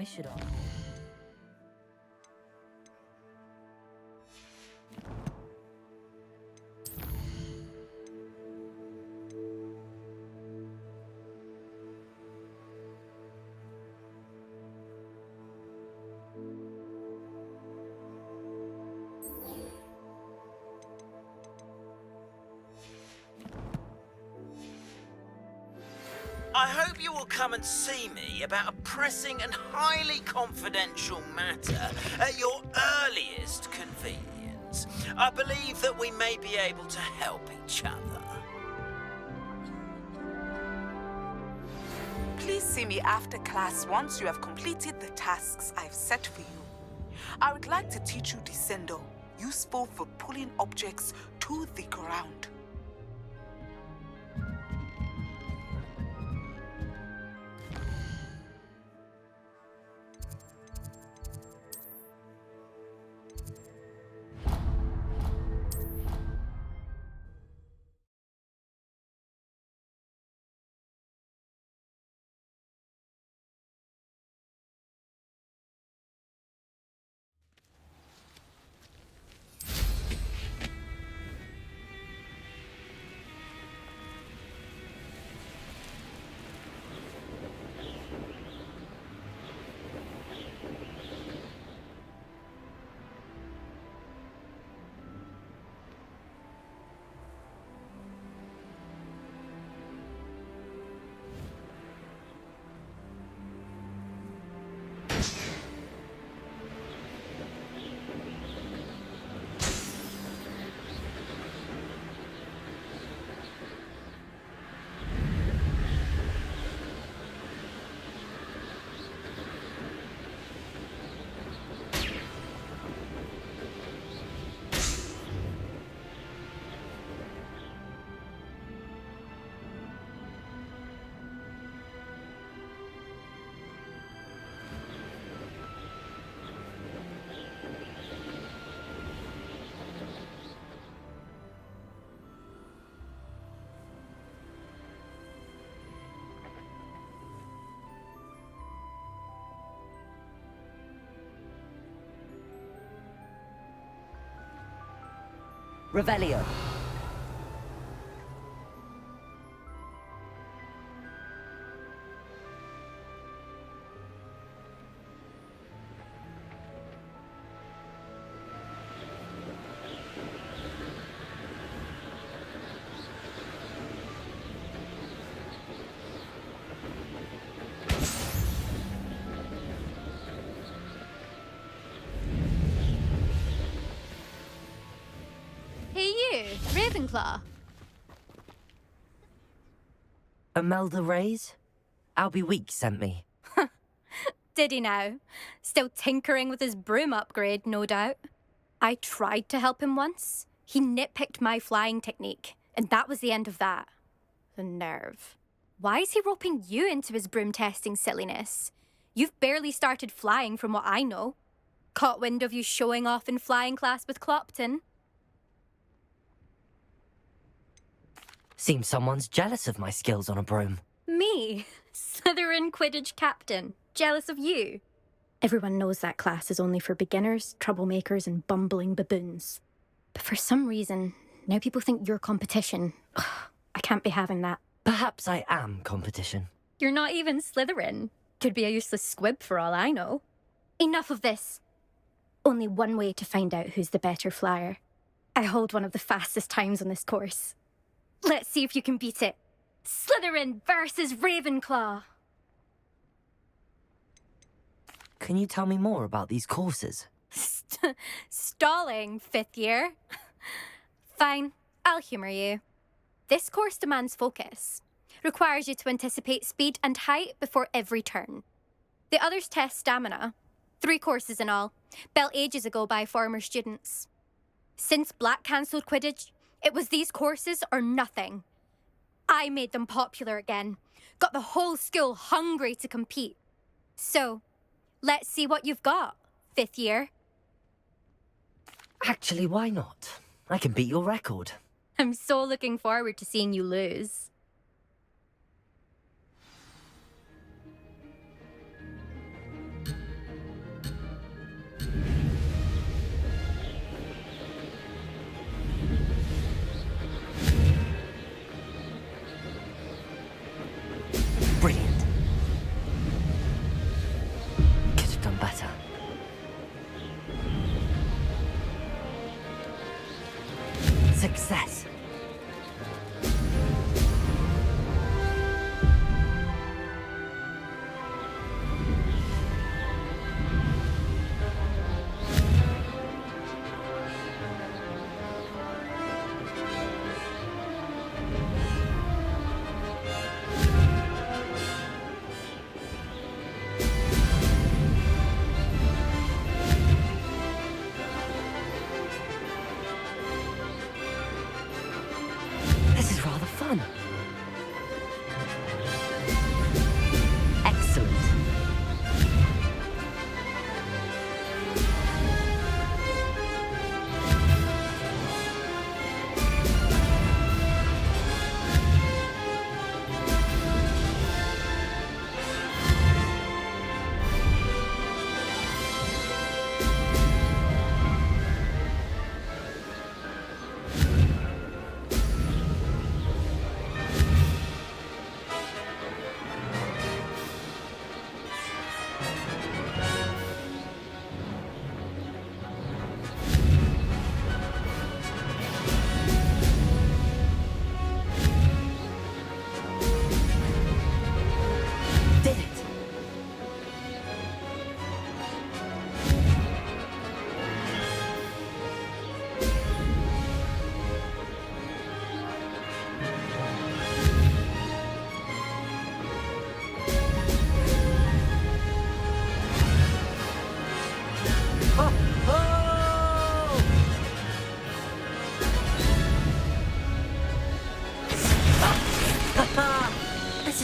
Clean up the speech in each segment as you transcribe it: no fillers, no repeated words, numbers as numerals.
Why should I? I hope you will come and see me about a pressing and highly confidential matter at your earliest convenience. I believe that we may be able to help each other. Please see me after class once you have completed the tasks I've set for you. I would like to teach you Descendo, useful for pulling objects to the ground. Revelio. Hey you, Ravenclaw. Imelda Reyes? Albie Weeks sent me. Did he now? Still tinkering with his broom upgrade, no doubt. I tried to help him once. He nitpicked my flying technique, and that was the end of that. The nerve. Why is he roping you into his broom testing silliness? You've barely started flying from what I know. Caught wind of you showing off in flying class with Clopton. Seems someone's jealous of my skills on a broom. Me? Slytherin Quidditch captain. Jealous of you? Everyone knows that class is only for beginners, troublemakers, and bumbling baboons. But for some reason, now people think you're competition. Ugh, I can't be having that. Perhaps I am competition. You're not even Slytherin. Could be a useless squib for all I know. Enough of this. Only one way to find out who's the better flyer. I hold one of the fastest times on this course. Let's see if you can beat it. Slytherin versus Ravenclaw. Can you tell me more about these courses? Stalling, fifth year. Fine, I'll humour you. This course demands focus. Requires you to anticipate speed and height before every turn. The others test stamina. 3 courses in all, built ages ago by former students. Since Black cancelled Quidditch, it was these courses or nothing. I made them popular again. Got the whole school hungry to compete. So, let's see what you've got, fifth year. Actually, why not? I can beat your record. I'm so looking forward to seeing you lose.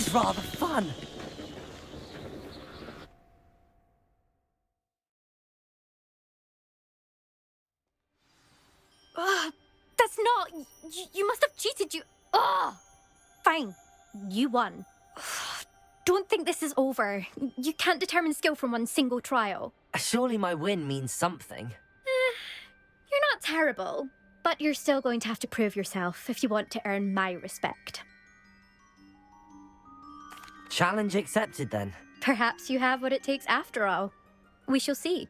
is rather fun. Ugh, that's not... You must have cheated, you... Ugh! Fine. You won. Ugh, don't think this is over. You can't determine skill from one single trial. Surely my win means something. You're not terrible, but you're still going to have to prove yourself if you want to earn my respect. Challenge accepted, then. Perhaps you have what it takes after all. We shall see.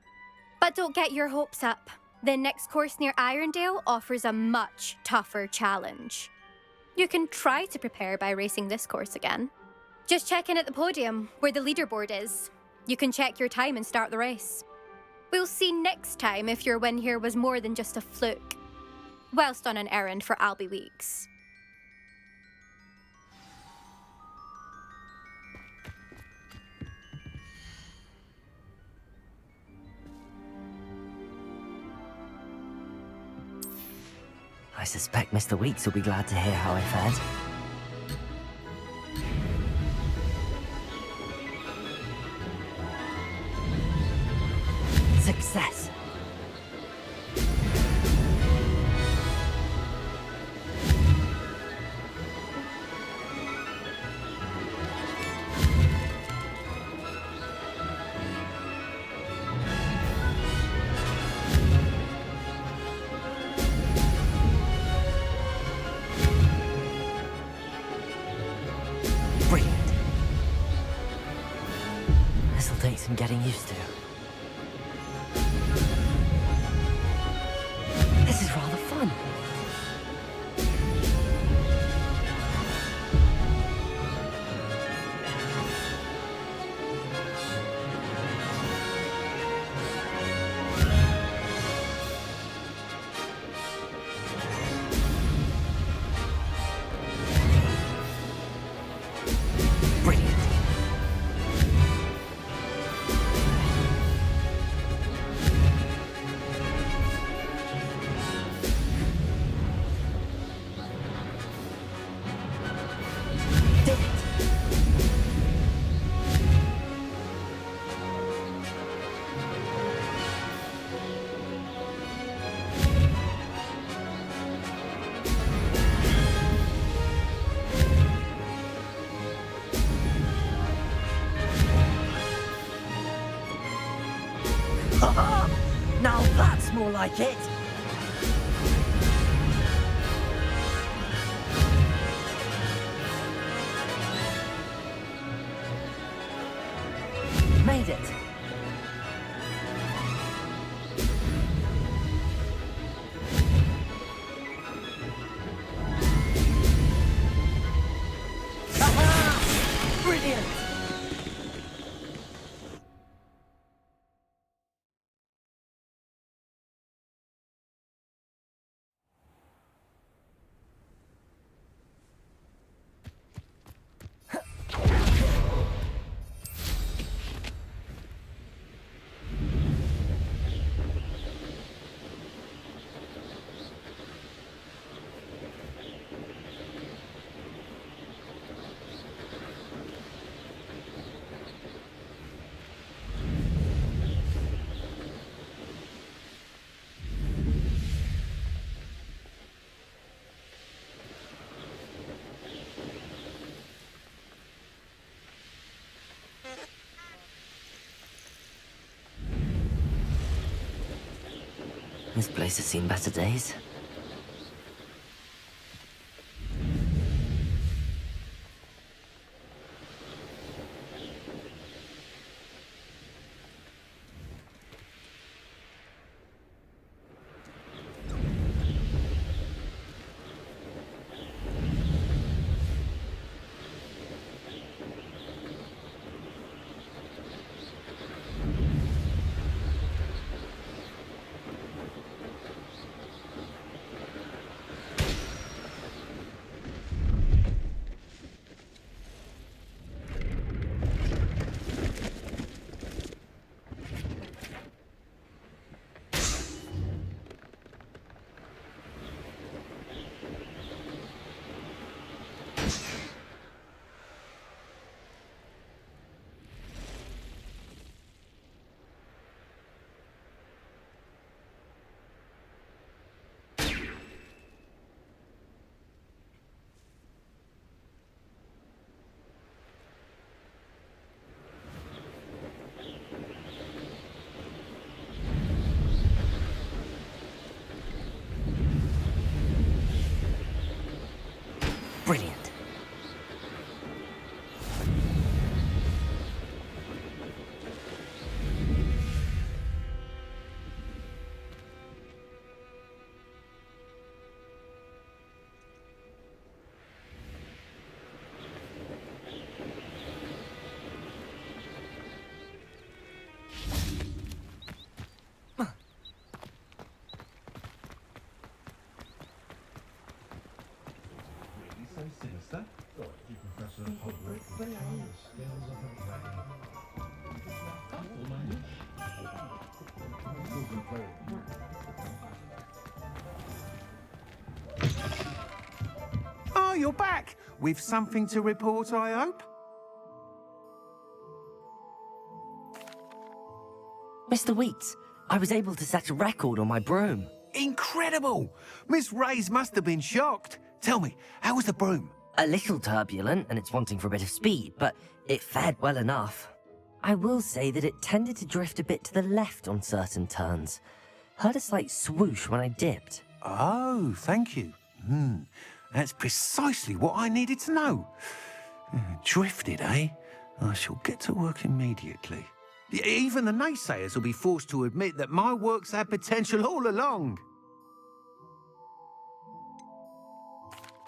But don't get your hopes up. The next course near Irondale offers a much tougher challenge. You can try to prepare by racing this course again. Just check in at the podium, where the leaderboard is. You can check your time and start the race. We'll see next time if your win here was more than just a fluke, whilst on an errand for Albie Weeks. I suspect Mr. Weeks will be glad to hear how I fared. Success! Brilliant. This'll take some getting used to. This is rather fun. Brilliant. Did it. Now that's more like it. Made it. Aha! Brilliant. This place has seen better days. Sinister. Professor Hogwarts with the skills of a dragon. Oh, you're back! With something to report, I hope? Mr. Wheats, I was able to set a record on my broom. Incredible! Miss Reyes must have been shocked. Tell me, how was the broom? A little turbulent, and it's wanting for a bit of speed, but it fared well enough. I will say that it tended to drift a bit to the left on certain turns. Heard a slight swoosh when I dipped. Oh, thank you. That's precisely what I needed to know. Drifted, eh? I shall get to work immediately. Even the naysayers will be forced to admit that my work's had potential all along.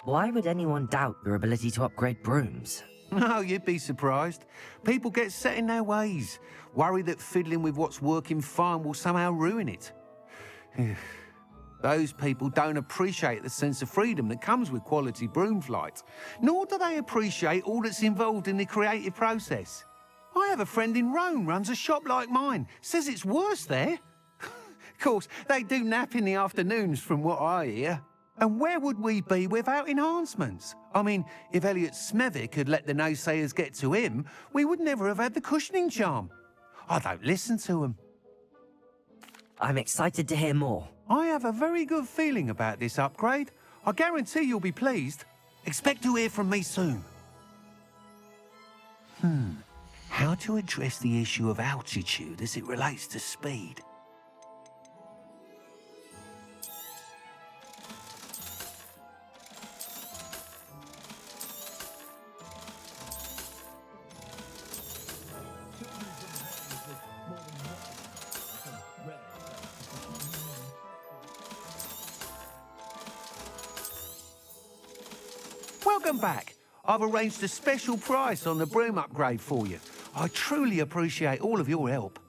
Why would anyone doubt your ability to upgrade brooms? No, you'd be surprised. People get set in their ways, worry that fiddling with what's working fine will somehow ruin it. Those people don't appreciate the sense of freedom that comes with quality broom flight, nor do they appreciate all that's involved in the creative process. I have a friend in Rome runs a shop like mine, says it's worse there. Of course, they do nap in the afternoons from what I hear. And where would we be without enhancements? I mean, if Elliot Smethwick had let the naysayers get to him, we would never have had the cushioning charm. I don't listen to them. I'm excited to hear more. I have a very good feeling about this upgrade. I guarantee you'll be pleased. Expect to hear from me soon. How to address the issue of altitude as it relates to speed? Welcome back. I've arranged a special price on the broom upgrade for you. I truly appreciate all of your help.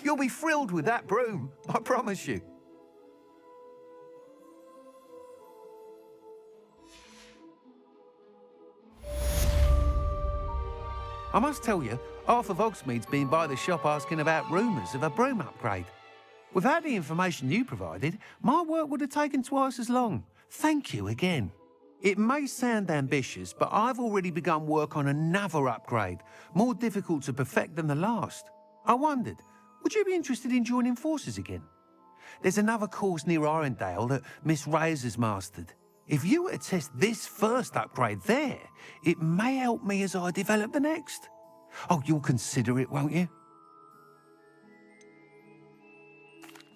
You'll be thrilled with that broom, I promise you. I must tell you, half of Hogsmeade's been by the shop asking about rumours of a broom upgrade. Without the information you provided, my work would have taken twice as long. Thank you again. It may sound ambitious, but I've already begun work on another upgrade, more difficult to perfect than the last. I wondered, would you be interested in joining forces again? There's another course near Arendelle that Miss Reyes has mastered. If you were to test this first upgrade there, it may help me as I develop the next. Oh, you'll consider it, won't you?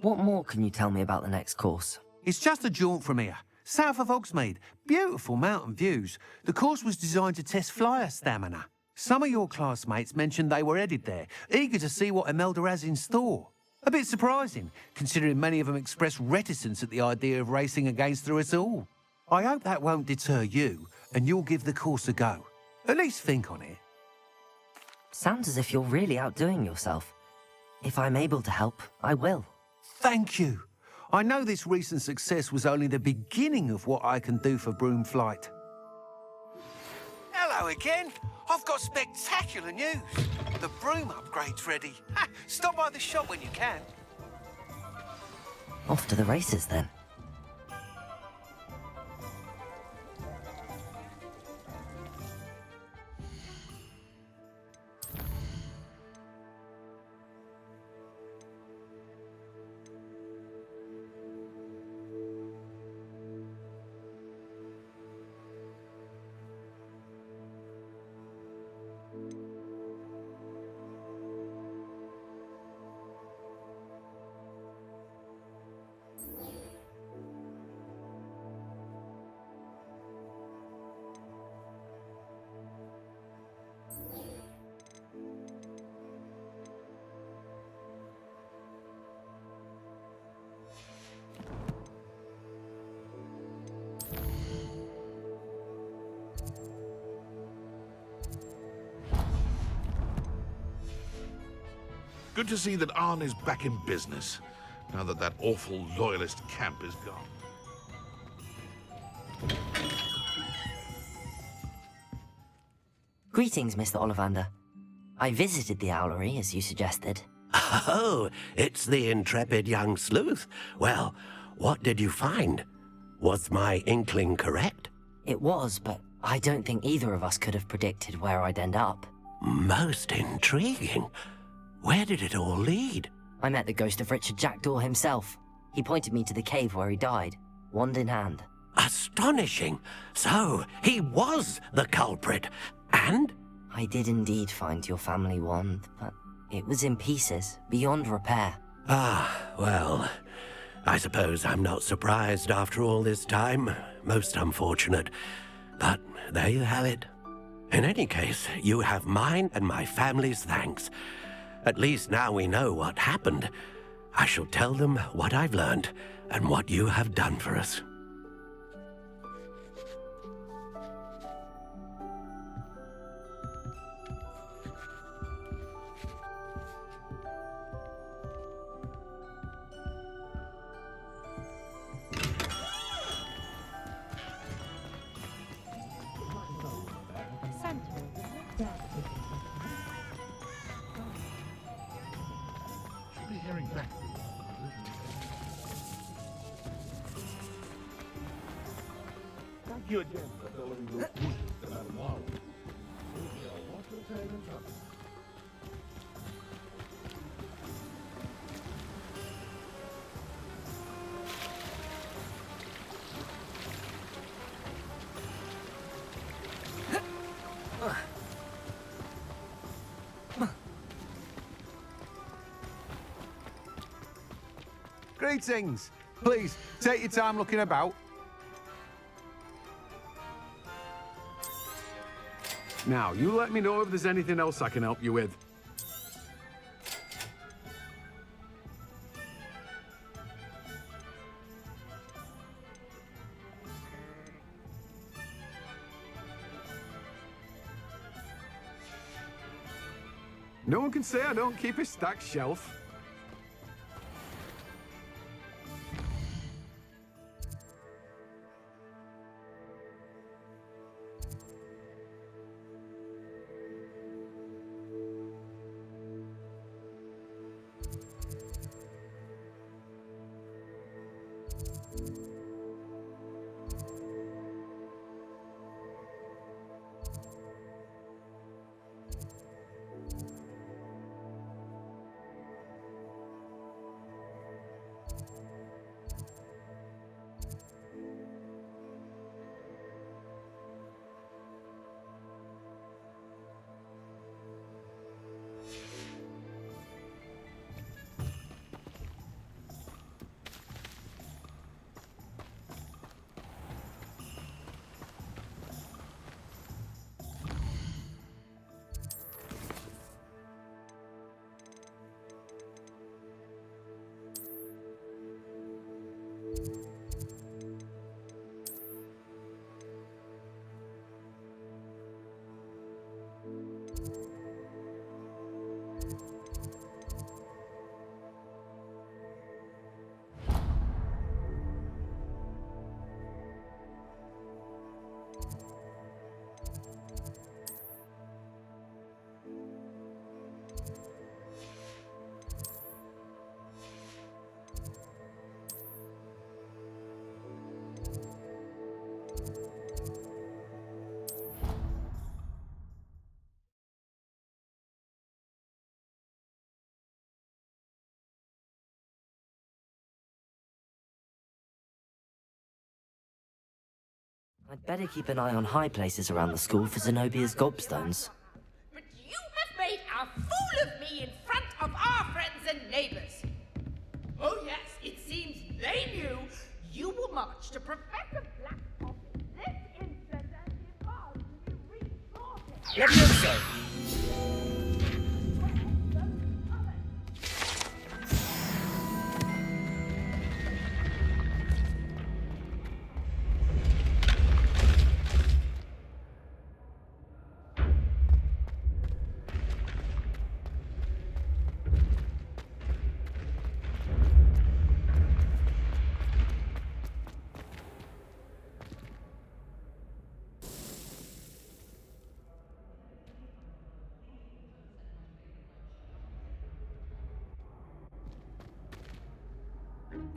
What more can you tell me about the next course? It's just a jaunt from here, south of Hogsmeade. Beautiful mountain views. The course was designed to test flyer stamina. Some of your classmates mentioned they were headed there, eager to see what Imelda has in store. A bit surprising, considering many of them expressed reticence at the idea of racing against her at all. I hope that won't deter you, and you'll give the course a go. At least think on it. Sounds as if you're really outdoing yourself. If I'm able to help, I will. Thank you. I know this recent success was only the beginning of what I can do for broom flight. Hello again. I've got spectacular news. The broom upgrade's ready. Stop by the shop when you can. Off to the races then. Good to see that Arn is back in business. now that that awful loyalist camp is gone. Greetings, Mr. Ollivander. I visited the owlery, as you suggested. Oh, it's the intrepid young sleuth. Well, what did you find? Was my inkling correct? It was, but I don't think either of us could have predicted where I'd end up. Most intriguing. Where did it all lead? I met the ghost of Richard Jackdaw himself. He pointed me to the cave where he died, wand in hand. Astonishing. So, he was the culprit. And? I did indeed find your family wand, but it was in pieces, beyond repair. Ah, well, I suppose I'm not surprised after all this time. Most unfortunate. But there you have it. In any case, you have mine and my family's thanks. At least now we know what happened. I shall tell them what I've learned and what you have done for us. Should be hearing back. Thank you again for following those bushes about tomorrow. We shall watch your tail and trouble. Greetings. Please, take your time looking about. Now, you let me know if there's anything else I can help you with. No one can say I don't keep a stacked shelf. I'd better keep an eye on high places around the school for Zenobia's gobstones. But you have made a fool of me in front of our friends and neighbors. Oh yes, it seems they knew you will march to Professor Blackpop this instant and demand you restore him. Let me know so.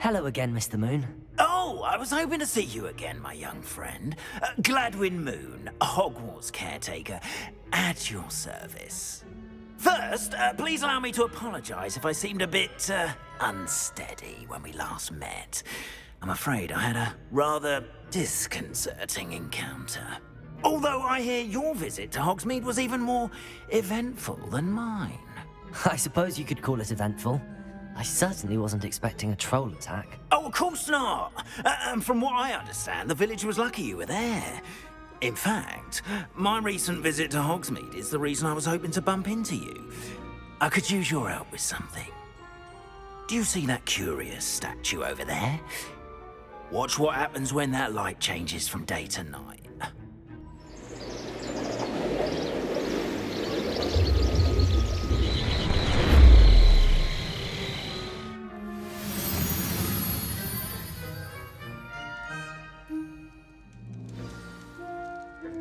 Hello again, Mr. Moon. Oh, I was hoping to see you again, my young friend. Gladwin Moon, Hogwarts caretaker, at your service. First, please allow me to apologise if I seemed a bit unsteady when we last met. I'm afraid I had a rather disconcerting encounter. Although I hear your visit to Hogsmeade was even more eventful than mine. I suppose you could call it eventful. I certainly wasn't expecting a troll attack. Oh, of course not. And from what I understand, the village was lucky you were there. In fact, my recent visit to Hogsmeade is the reason I was hoping to bump into you. I could use your help with something. Do you see that curious statue over there? Watch what happens when that light changes from day to night.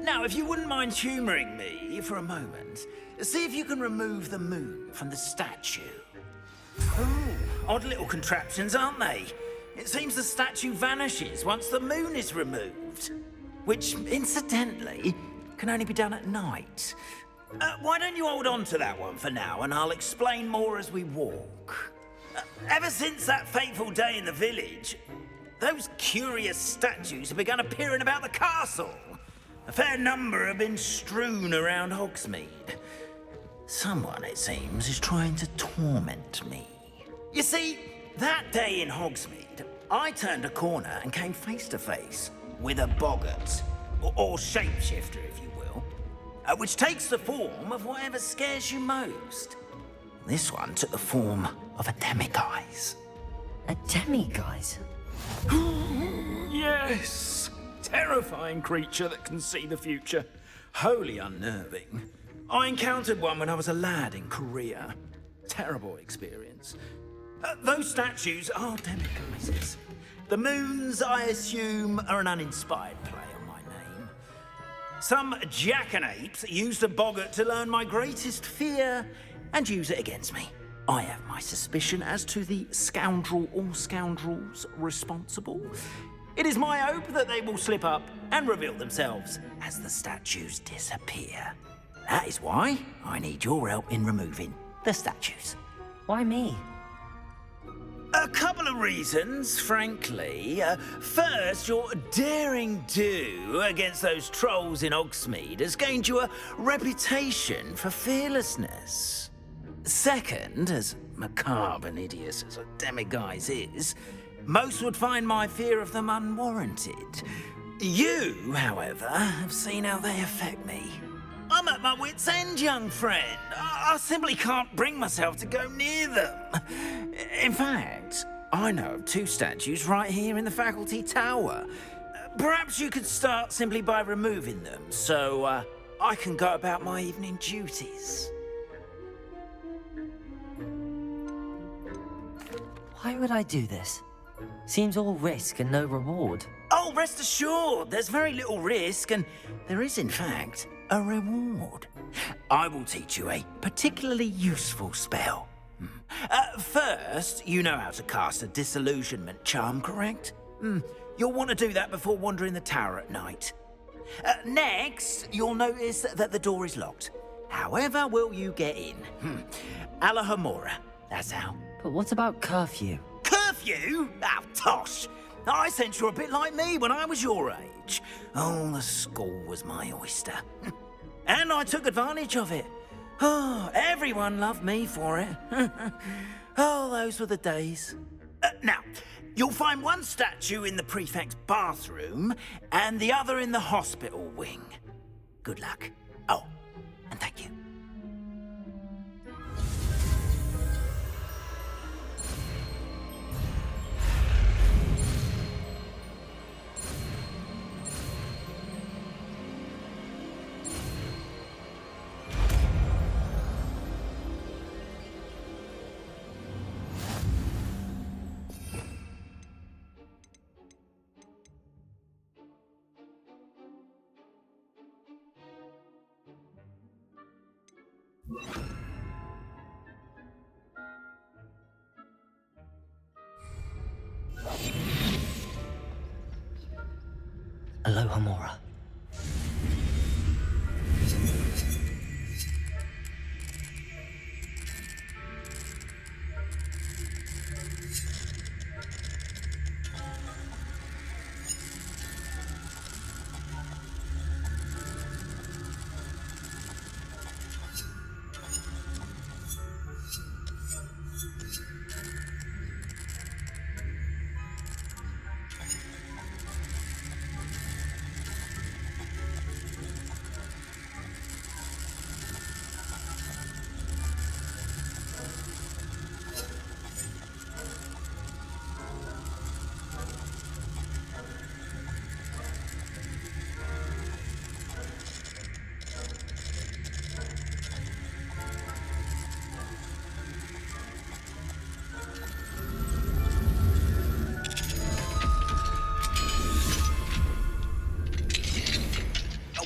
Now, if you wouldn't mind humouring me for a moment, see if you can remove the moon from the statue. Oh, odd little contraptions, aren't they? It seems the statue vanishes once the moon is removed. Which, incidentally, can only be done at night. Why don't you hold on to that one for now, and I'll explain more as we walk. Ever since that fateful day in the village, those curious statues have begun appearing about the castle. A fair number have been strewn around Hogsmeade. Someone, it seems, is trying to torment me. You see, that day in Hogsmeade, I turned a corner and came face to face with a boggart, or shapeshifter, if you will, which takes the form of whatever scares you most. This one took the form of a demiguise. A demiguise? Yes! Terrifying creature that can see the future. Wholly unnerving. I encountered one when I was a lad in Korea. Terrible experience. Those statues are demiguises. The moons, I assume, are an uninspired play on my name. Some jackanapes used a boggart to learn my greatest fear and use it against me. I have my suspicion as to the scoundrel or scoundrels responsible. It is my hope that they will slip up and reveal themselves as the statues disappear. That is why I need your help in removing the statues. Why me? A couple of reasons, frankly. First, your daring do against those trolls in Hogsmeade has gained you a reputation for fearlessness. Second, as macabre and hideous as a demiguise is, most would find my fear of them unwarranted. You, however, have seen how they affect me. I'm at my wit's end, young friend. I simply can't bring myself to go near them. In fact, I know of two statues right here in the faculty tower. Perhaps you could start simply by removing them, so I can go about my evening duties. Why would I do this? Seems all risk and no reward. Oh, rest assured, there's very little risk, and there is, in fact, a reward. I will teach you a particularly useful spell. First, you know how to cast a disillusionment charm, correct? You'll want to do that before wandering the tower at night. Next, you'll notice that the door is locked. However will you get in? Alahomora, that's how. But what about curfew? Curfew? Oh, tosh. I sense you're a bit like me when I was your age. Oh, the school was my oyster. And I took advantage of it. Oh, everyone loved me for it. Oh, those were the days. Now, you'll find one statue in the prefect's bathroom and the other in the hospital wing. Good luck. Oh, and thank you. Aloha Mora.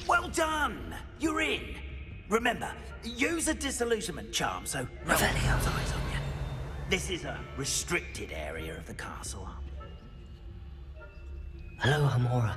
Well done! You're in. Remember, use a disillusionment charm so no one Revelio. has eyes on you. This is a restricted area of the castle. Aloha Mora.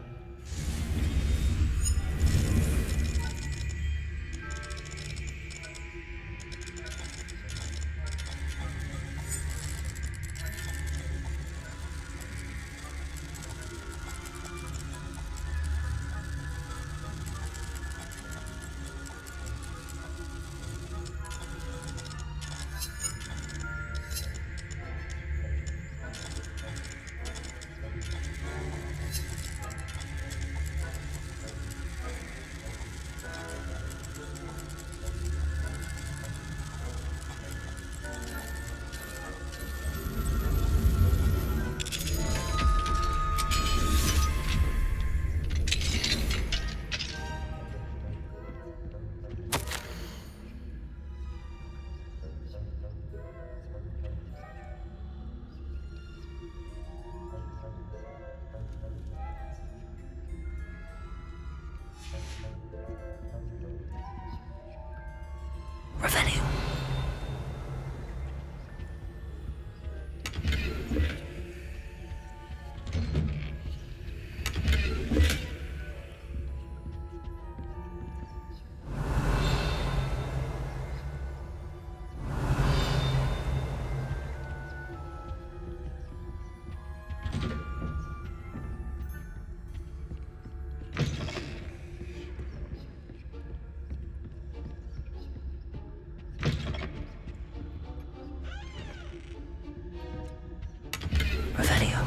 Revelio. Revelio.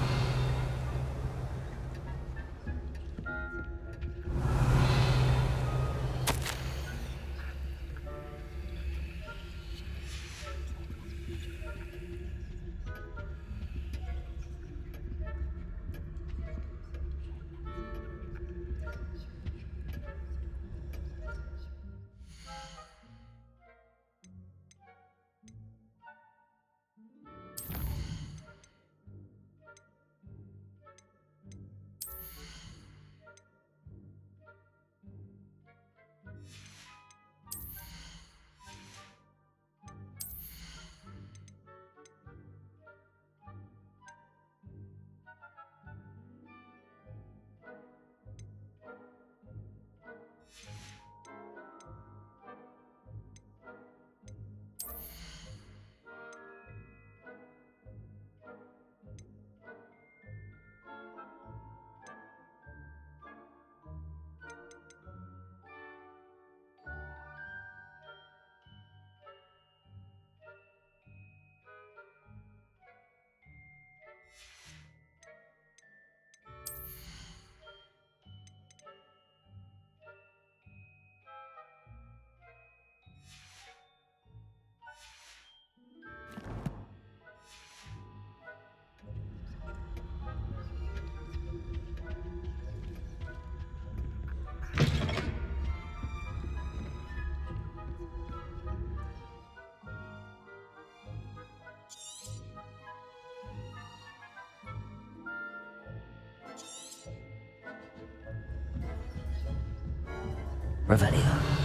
Revelio.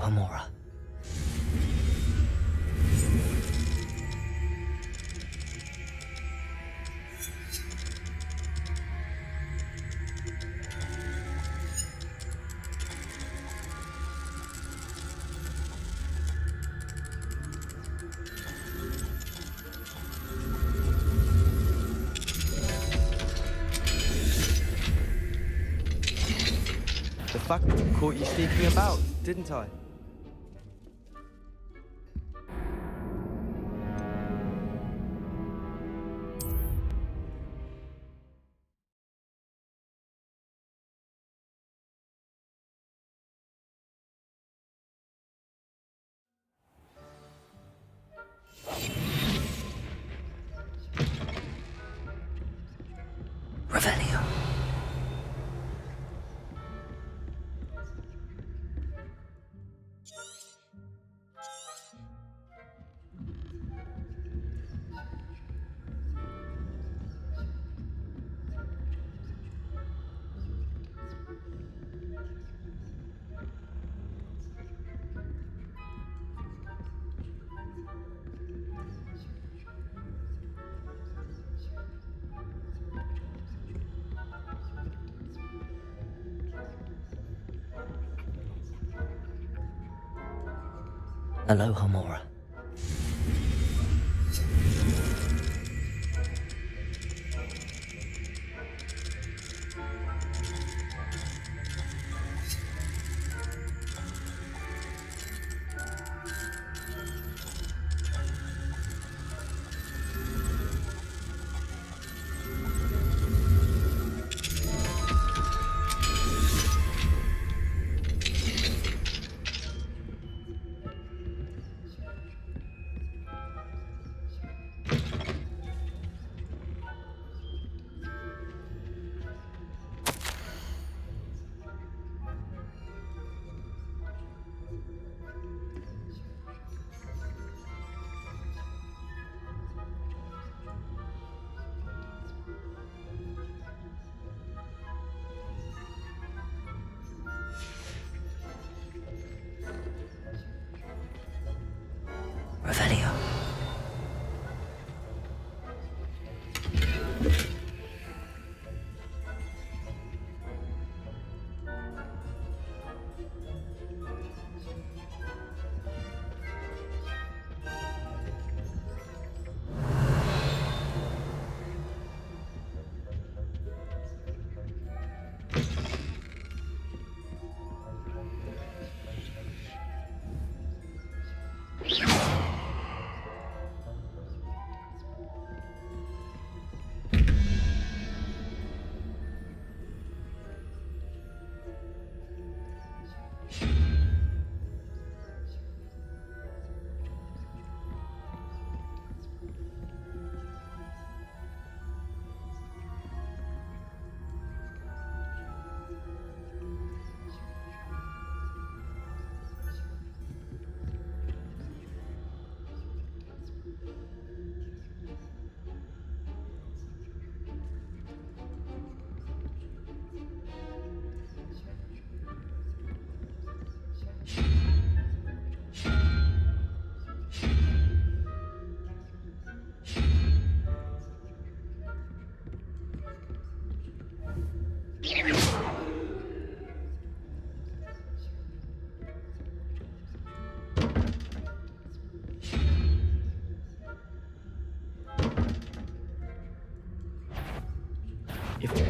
Homura. The fact caught you sneaking about, didn't I? Revelio. Hello, Homura. Revelio.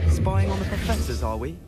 Spying on the professors, are we?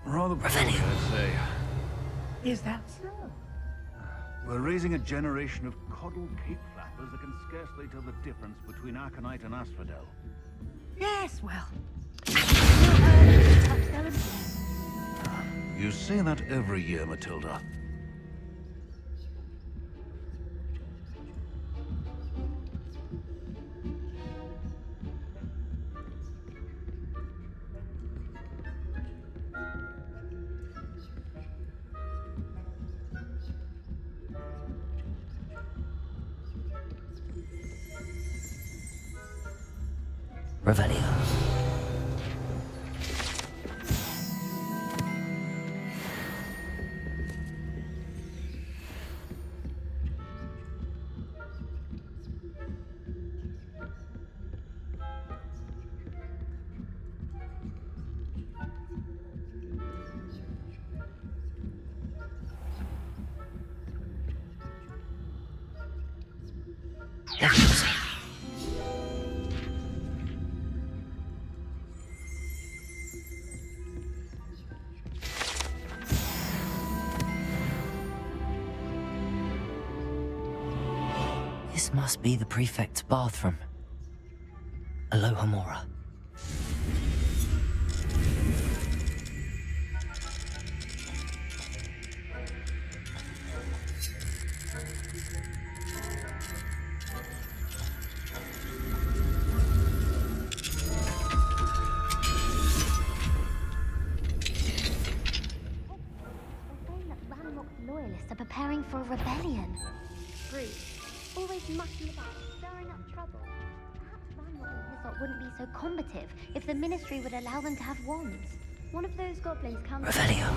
Rather poorly, I'd say. Is that so? We're raising a generation of coddled cape flappers that can scarcely tell the difference between Aconite and Asphodel. Yes, well. You say that every year, Matilda. Revelio. Leviosa. This must be the prefect's bathroom. Aloha Mora. Loyalists are preparing for a rebellion. Rude. Always mucking about, stirring up trouble. Perhaps Ranrock and Hizzot wouldn't be so combative if the Ministry would allow them to have wands. One of those goblins comes. Revelio.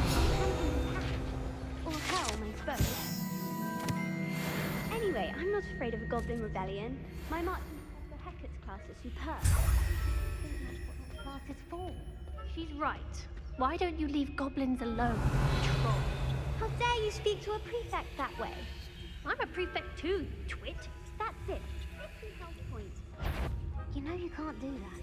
Or Helm, I suppose. Anyway, I'm not afraid of a goblin rebellion. My marching Professor Hecat's class is superb. I think that's what that class is for. She's right. Why don't you leave goblins alone, troll? How dare you speak to a prefect that way? I'm a prefect too, you twit. That's it. 50 health points. You know you can't do that.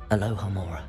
Aloha Mora.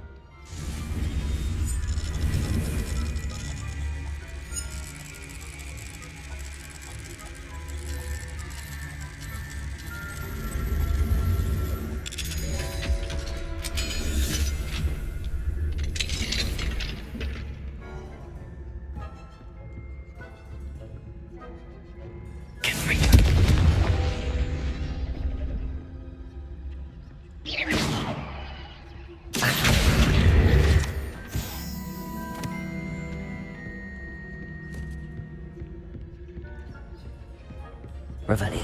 Revelio.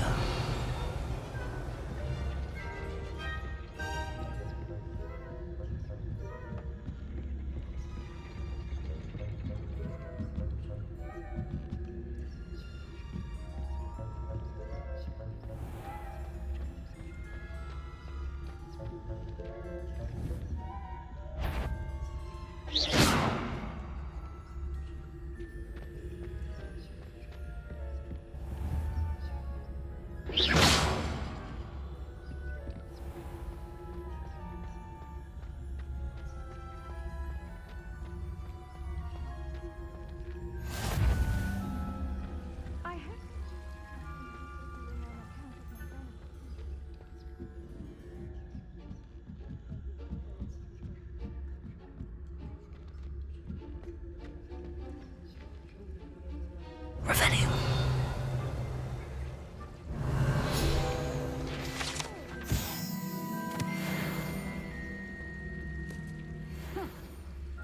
Revelio.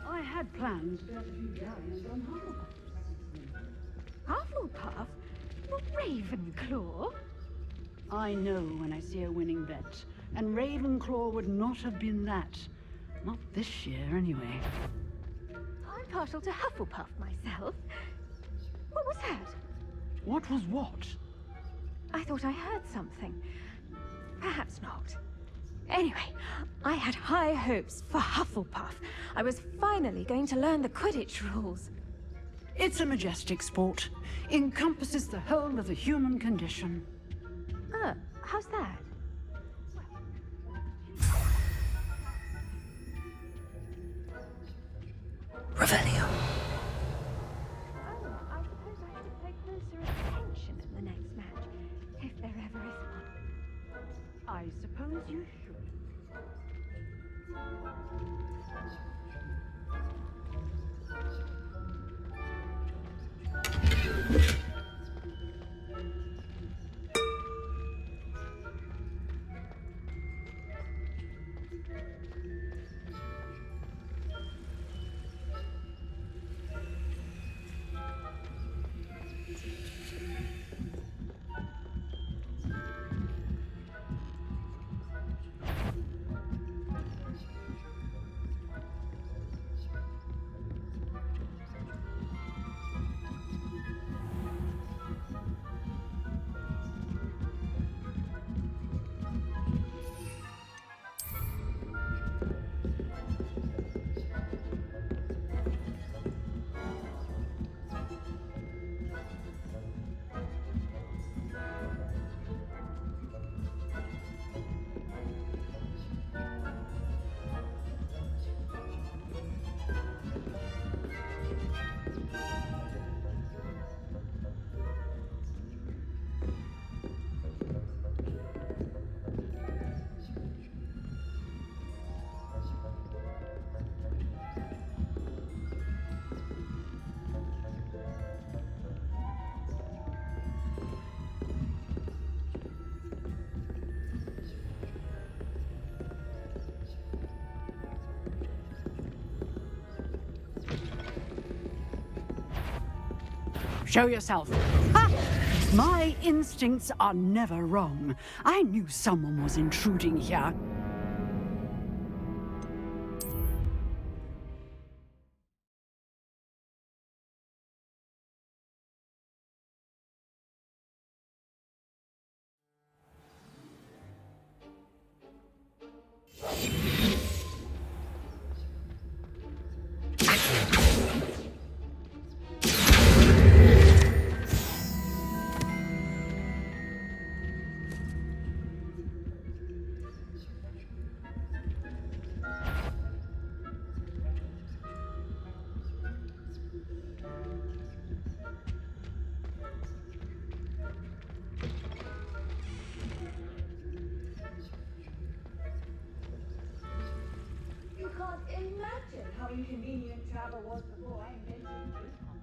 I had plans to have a few galleons on Hufflepuff. Ravenclaw? I know when I see a winning bet, and Ravenclaw would not have been that. Not this year, anyway. I'm partial to Hufflepuff myself. What was that? What was what? I thought I heard something. Perhaps not. Anyway, I had high hopes for Hufflepuff. I was finally going to learn the Quidditch rules. It's a majestic sport. Encompasses the whole of the human condition. How's that? Revelio. Oh, I suppose I should pay closer attention in the next match, if there ever is one. I suppose you should. Show yourself. Ha! My instincts are never wrong. I knew someone was intruding here. inconvenient travel was before I invented this concept.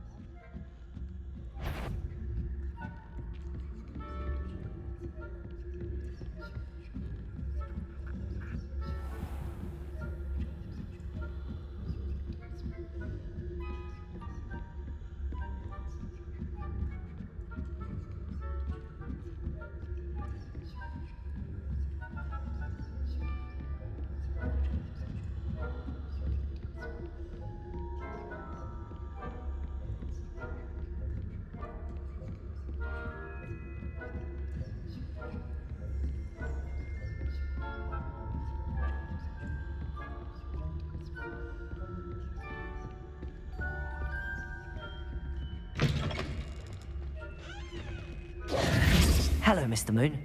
Hello, Mr. Moon.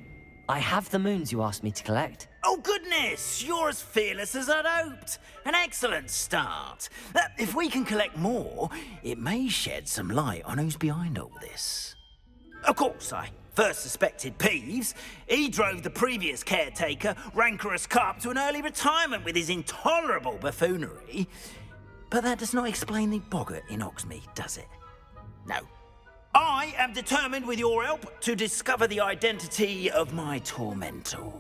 I have the moons you asked me to collect. Oh, goodness! You're as fearless as I'd hoped. An excellent start. If we can collect more, it may shed some light on who's behind all this. Of course, I first suspected Peeves. He drove the previous caretaker, Rancorous Carp, to an early retirement with his intolerable buffoonery. But that does not explain the boggart in Hogsmeade, does it? No. I am determined, with your help, to discover the identity of my tormentor.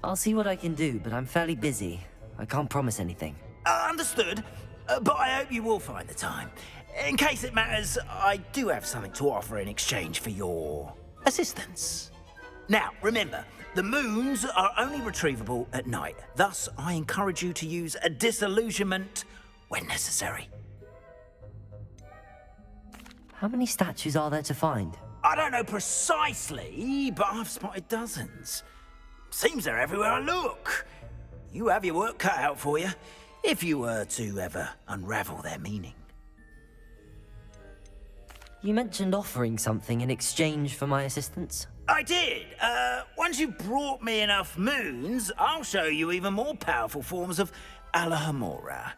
I'll see what I can do, but I'm fairly busy. I can't promise anything. Understood, but I hope you will find the time. In case it matters, I do have something to offer in exchange for your assistance. Now, remember, the moons are only retrievable at night. Thus, I encourage you to use a disillusionment when necessary. How many statues are there to find? I don't know precisely, but I've spotted dozens. Seems they're everywhere I look. You have your work cut out for you, if you were to ever unravel their meaning. You mentioned offering something in exchange for my assistance? I did. Once you brought me enough moons, I'll show you even more powerful forms of Alahomora.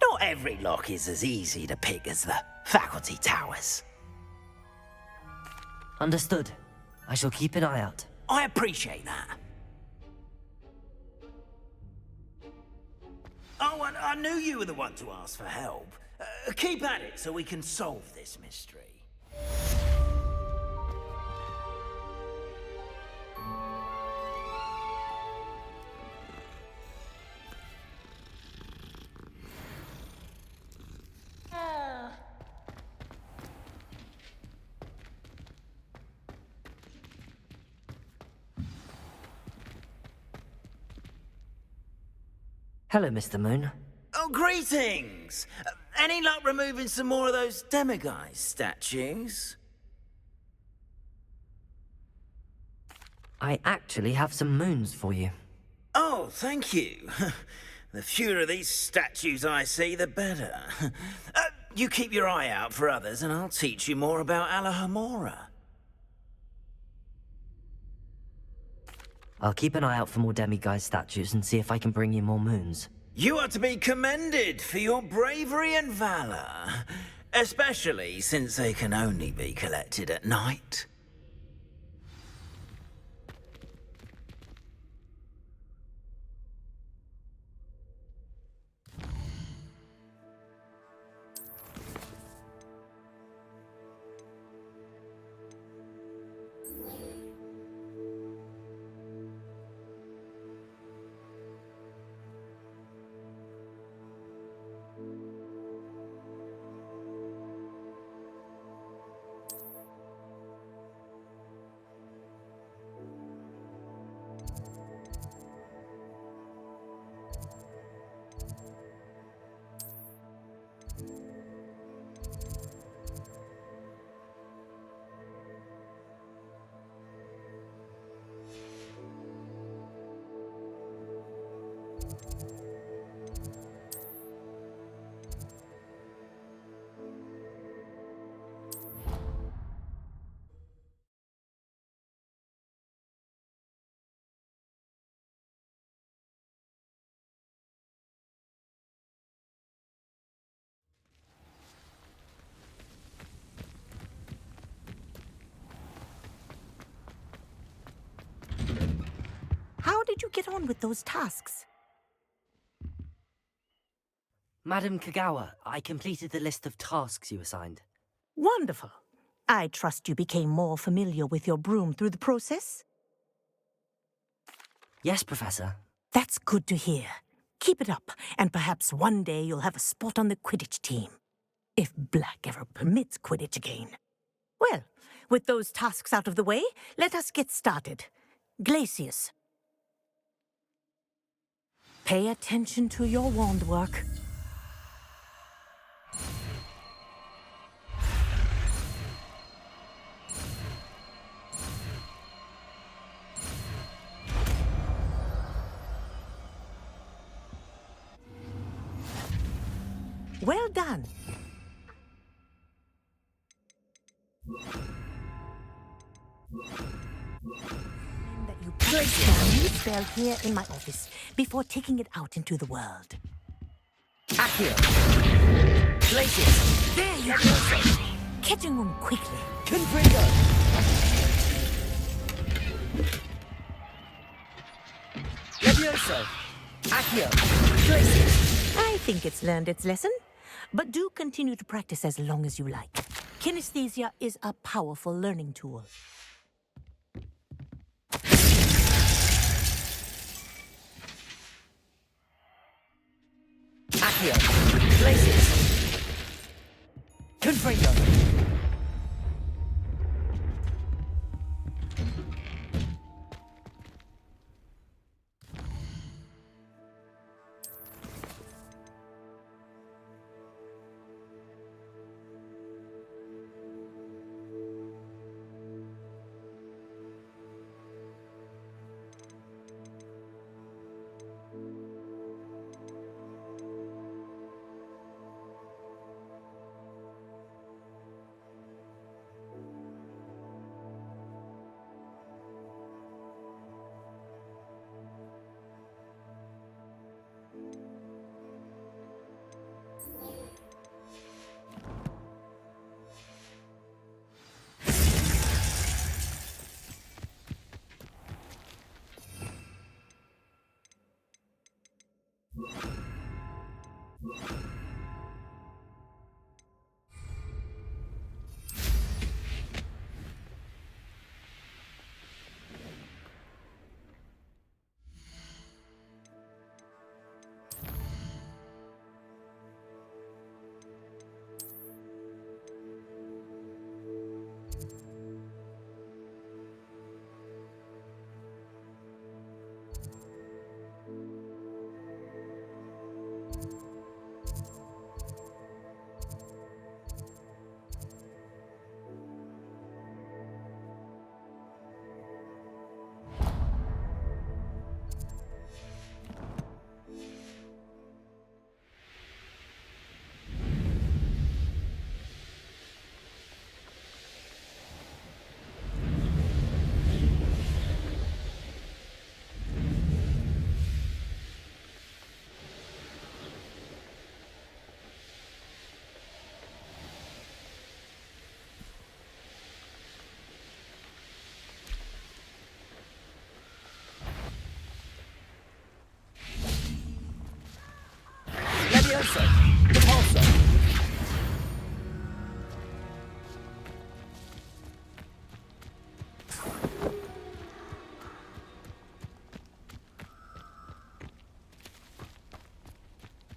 Not every lock is as easy to pick as the faculty towers. Understood. I shall keep an eye out. I appreciate that. Oh, and I knew you were the one to ask for help. Keep at it so we can solve this mystery. Hello, Mr. Moon. Oh, greetings! Any luck removing some more of those demiguise statues? I actually have some moons for you. Oh, thank you. The fewer of these statues I see, the better. You keep your eye out for others, and I'll teach you more about Alahomora. I'll keep an eye out for more demiguise statues and see if I can bring you more moons. You are to be commended for your bravery and valor, especially since they can only be collected at night. did you get on with those tasks? Madam Kagawa, I completed the list of tasks you assigned. Wonderful. I trust you became more familiar with your broom through the process? Yes, Professor. That's good to hear. Keep it up, and perhaps one day you'll have a spot on the Quidditch team. If Black ever permits Quidditch again. Well, with those tasks out of the way, let us get started. Glacius. Pay attention to your wand work. Well done. That you place down each spell here in my office before taking it out into the world. Accio! Glacius! There you go! Catching them quickly. Confringo! Levioso! Accio! Glacius! I think it's learned its lesson, but do continue to practice as long as you like. Kinesthesia is a powerful learning tool. Accio! Glacius! Confringo! Levioso! Repulso!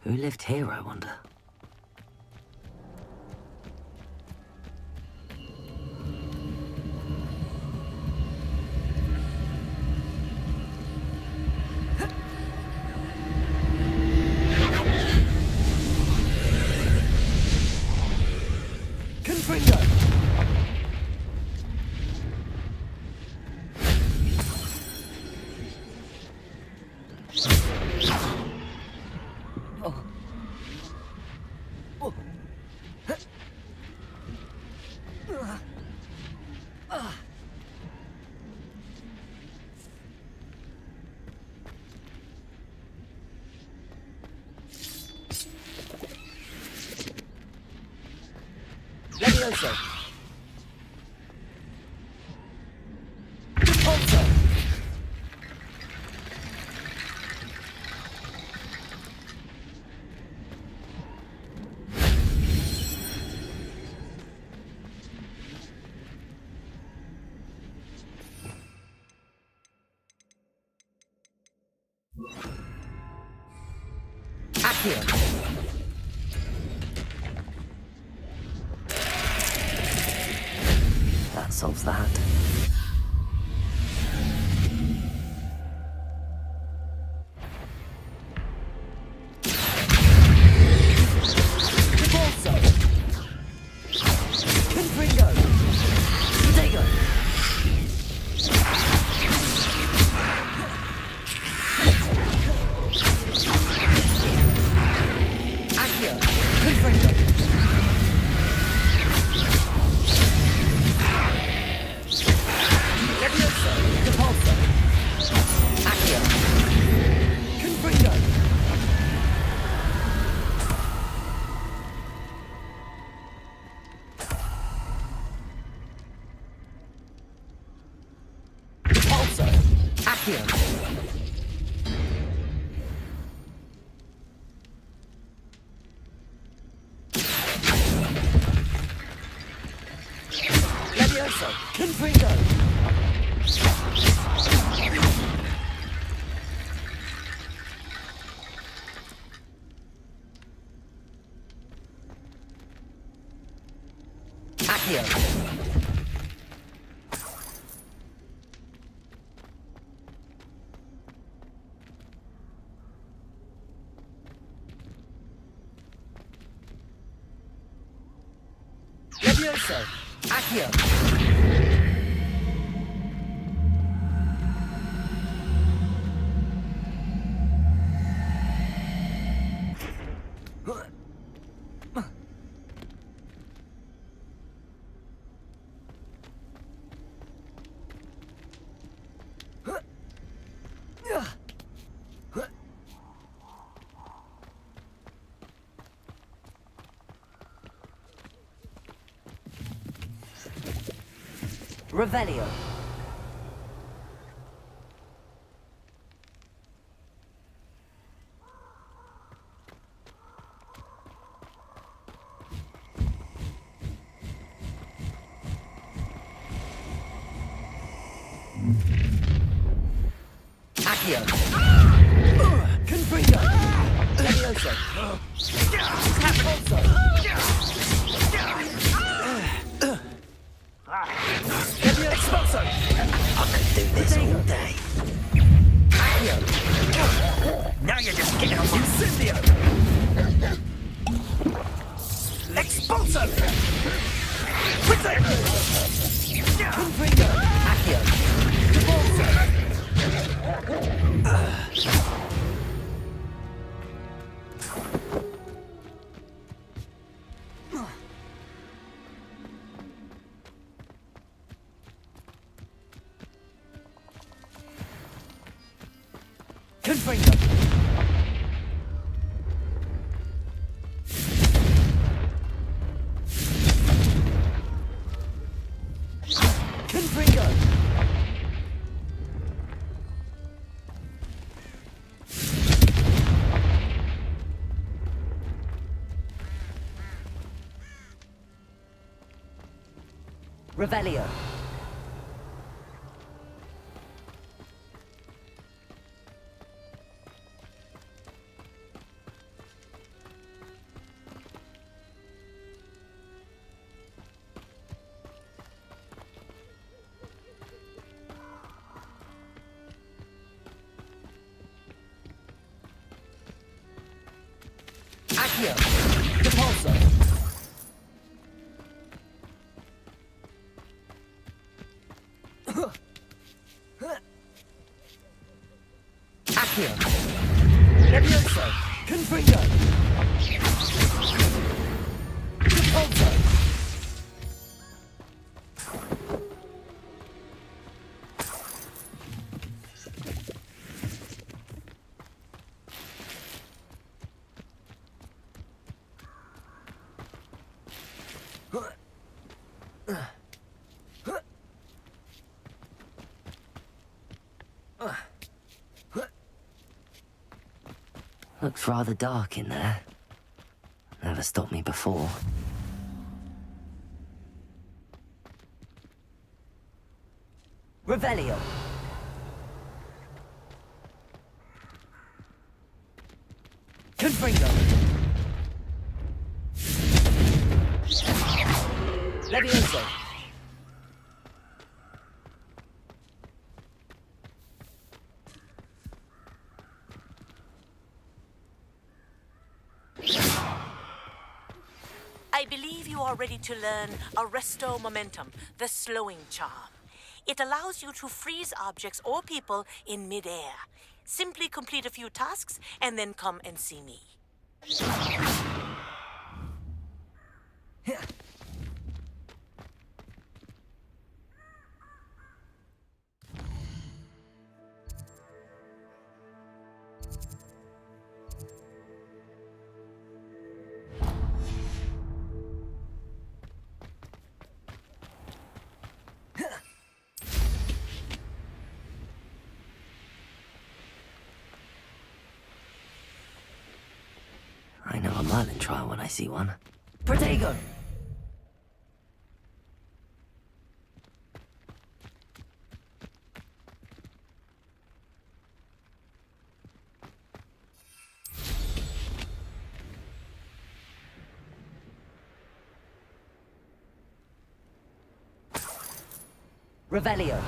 Who lived here, I wonder? Levioso! Repulso! Accio. That solves that. Levioso! Accio! Revelio. Accio. Confringo. Levioso. Capolso. Levioso. I could do this all day. Accio. Now you're just getting on my Incendio. Expulso. Confringo. Accio. Capolso. Confringo. Confringo. Revelio. Accio. Capolso. Accio. Levioso. Confringo. Capolso. Looks rather dark in there. Never stopped me before. Revelio. Confringo. Levioso. I believe you are ready to learn Arresto Momentum, the slowing charm. It allows you to freeze objects or people in midair. Simply complete a few tasks and then come and see me. I know a Merlin trial when I see one. Protego! Revelio.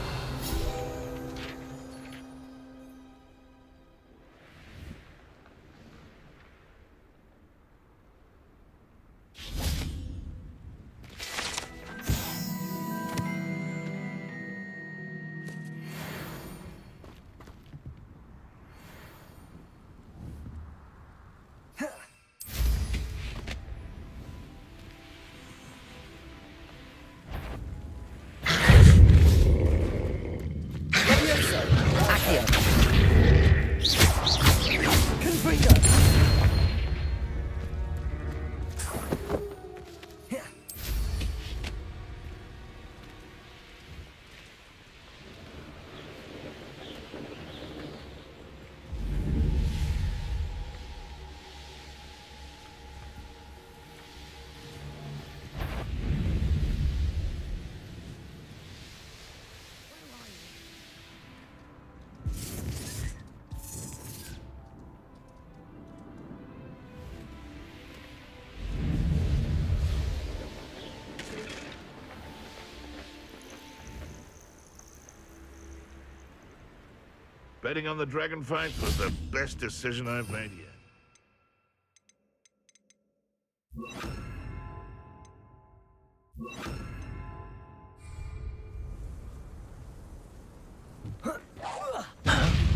Betting on the dragon fight was the best decision I've made yet.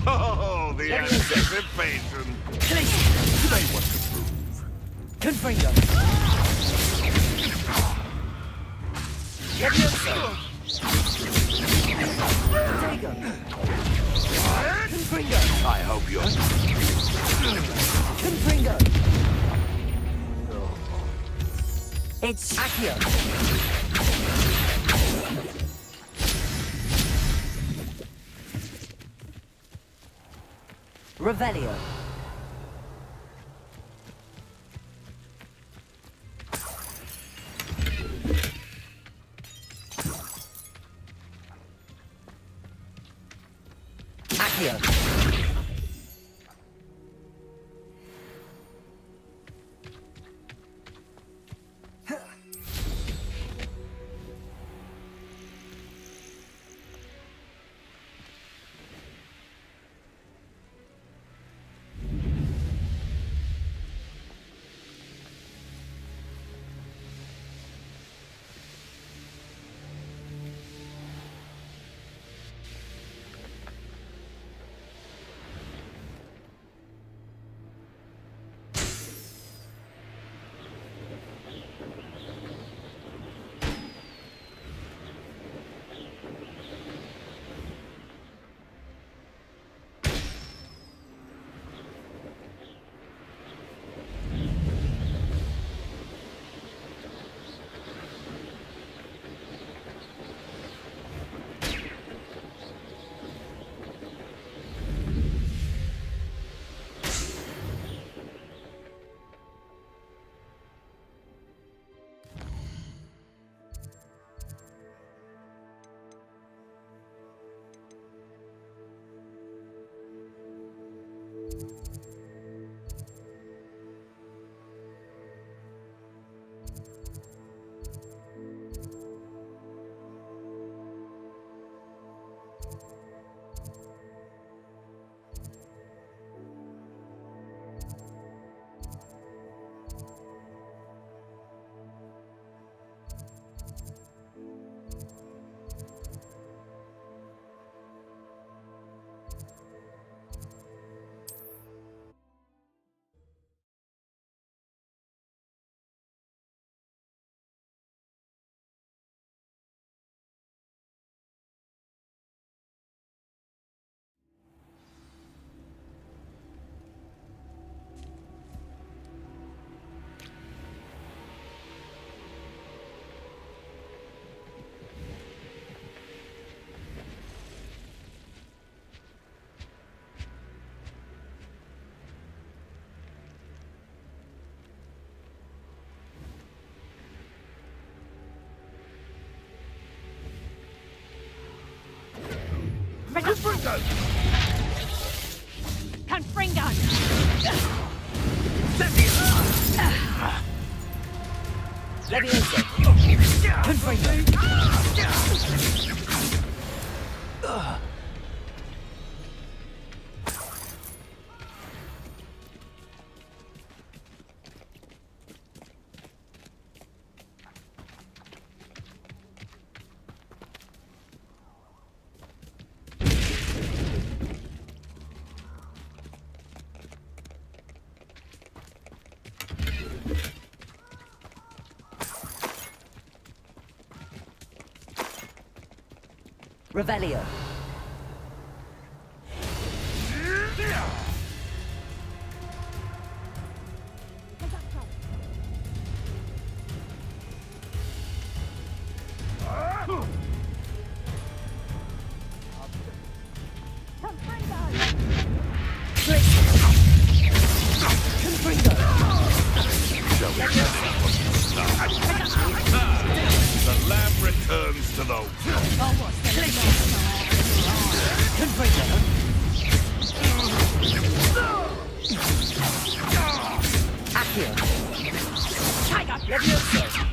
Oh, the anticipation! They want to prove. Confringo. Levioso. Protego. Confringo. I hope you're... Confringo. It's Accio. Revelio. Accio. Confringo! Confringo! Leviosa! Confringo! Revelio. The lab returns to the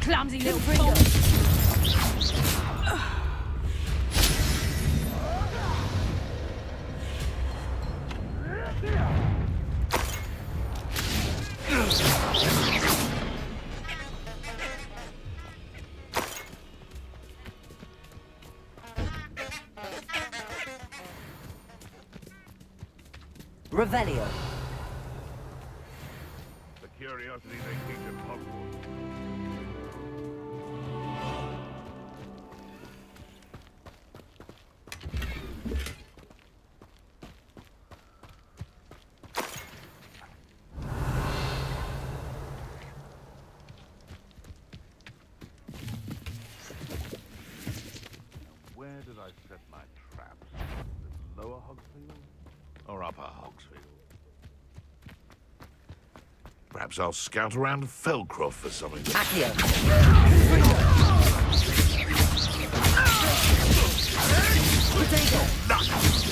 Clumsy little fool! Revelio. The curiosity they keep in Hogwarts. Where did I set my traps? The lower Hogsfield or upper Hogsfield? Perhaps I'll scout around Felcroft for something. Accio.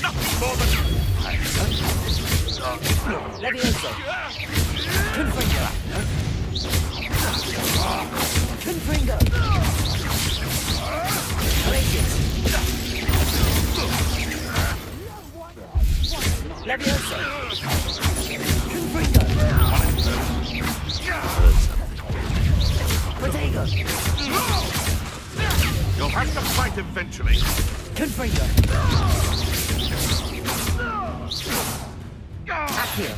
Nothing more than Leviosa. Confringo. Confringo. Glacius. Leviosa. Confringo. Protego. You'll have to fight eventually. Confringo. Accio.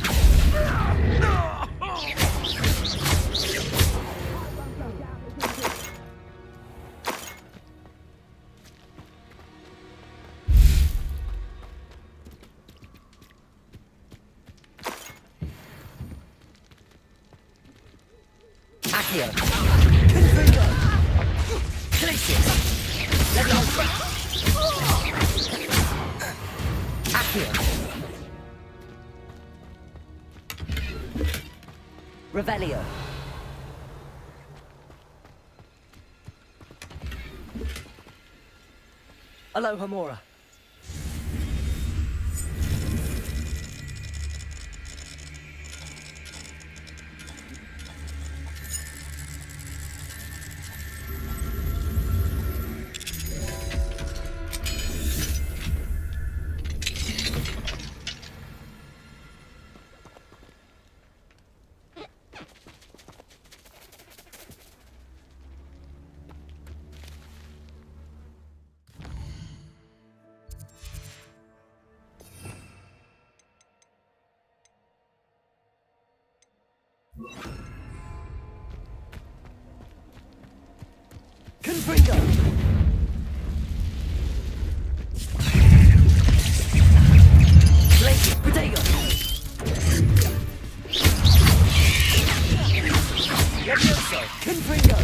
Accio. Confringo. Glacius. Leviosa. Accio. Revelio. Alohomora. Confringo. Glacius. Protego. Leviosa. Confringo.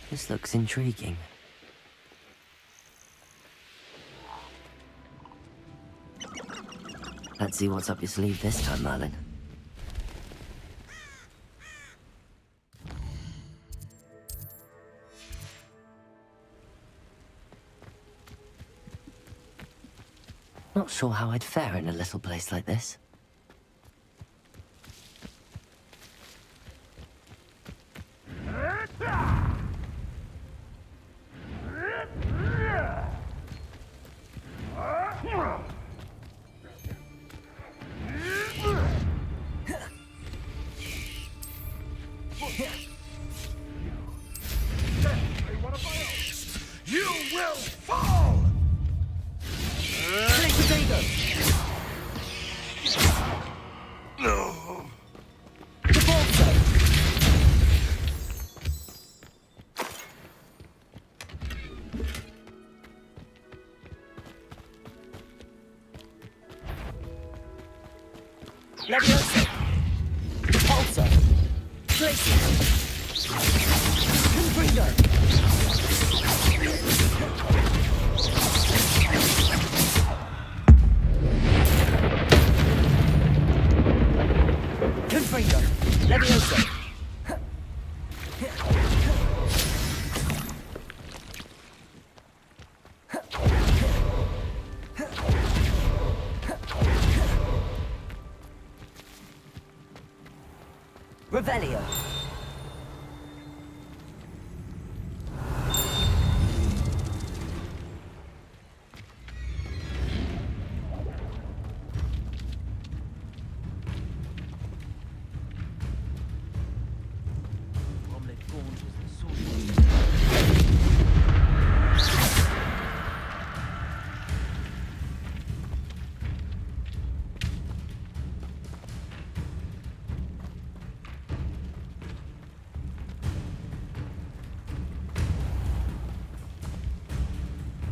This looks intriguing. Let's see what's up your sleeve this time, Merlin. Not sure how I'd fare in a little place like this. You will fall! No. Leviosa! Repulsor! Glacier! Confringo! Confringo! Leviosa! Revelio!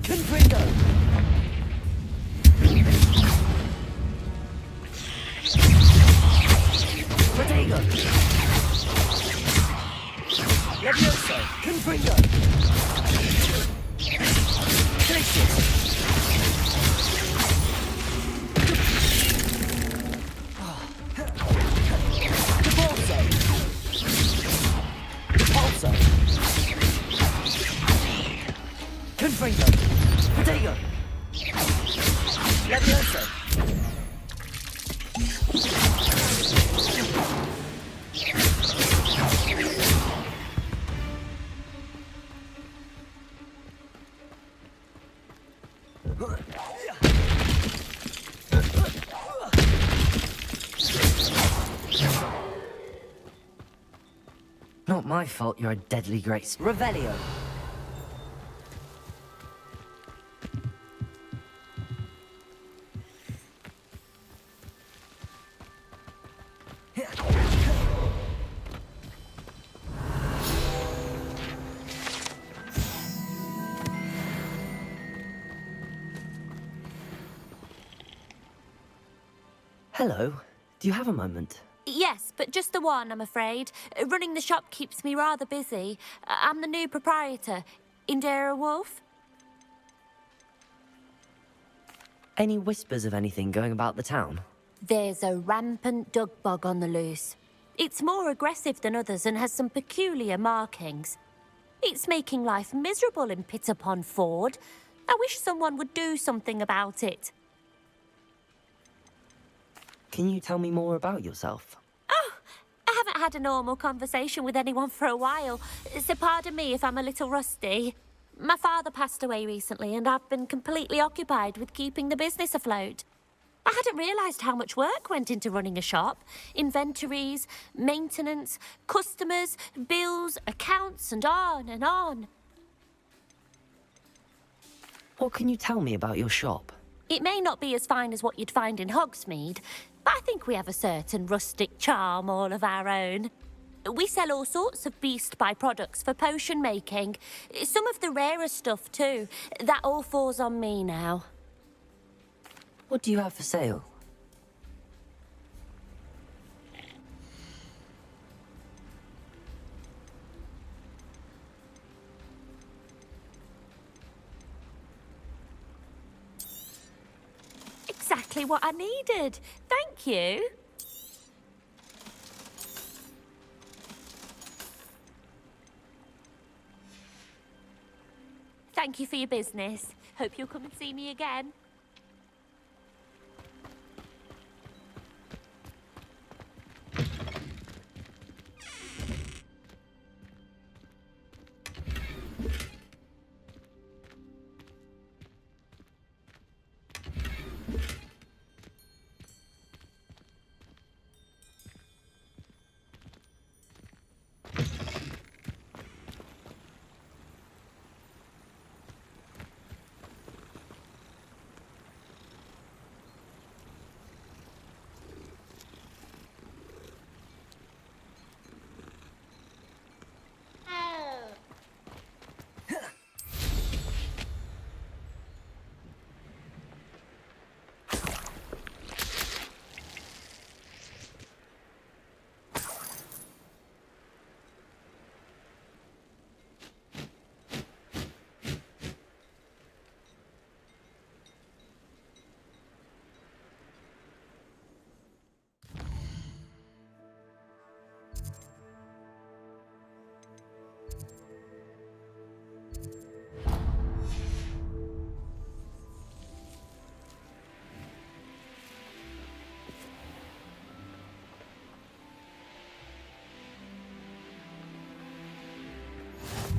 Confringo! Protego! Leviosa! Confringo! Glacier! Repulsor! Repulsor! Confringo! Protego! Leviosa! Not my fault you're a deadly great... Revelio! Hello. Do you have a moment? Yes, but just the one, I'm afraid. Running the shop keeps me rather busy. I'm the new proprietor, Indira Wolf. Any whispers of anything going about the town? There's a rampant dug bug on the loose. It's more aggressive than others and has some peculiar markings. It's making life miserable in Pitterpond Ford. I wish someone would do something about it. Can you tell me more about yourself? Oh, I haven't had a normal conversation with anyone for a while, so pardon me if I'm a little rusty. My father passed away recently and I've been completely occupied with keeping the business afloat. I hadn't realised how much work went into running a shop. Inventories, maintenance, customers, bills, accounts, and on and on. What can you tell me about your shop? It may not be as fine as what you'd find in Hogsmeade, but I think we have a certain rustic charm all of our own. We sell all sorts of beast by-products for potion making. Some of the rarer stuff too. That all falls on me now. What do you have for sale? Exactly what I needed. Thank you. Thank you for your business. Hope you'll come and see me again.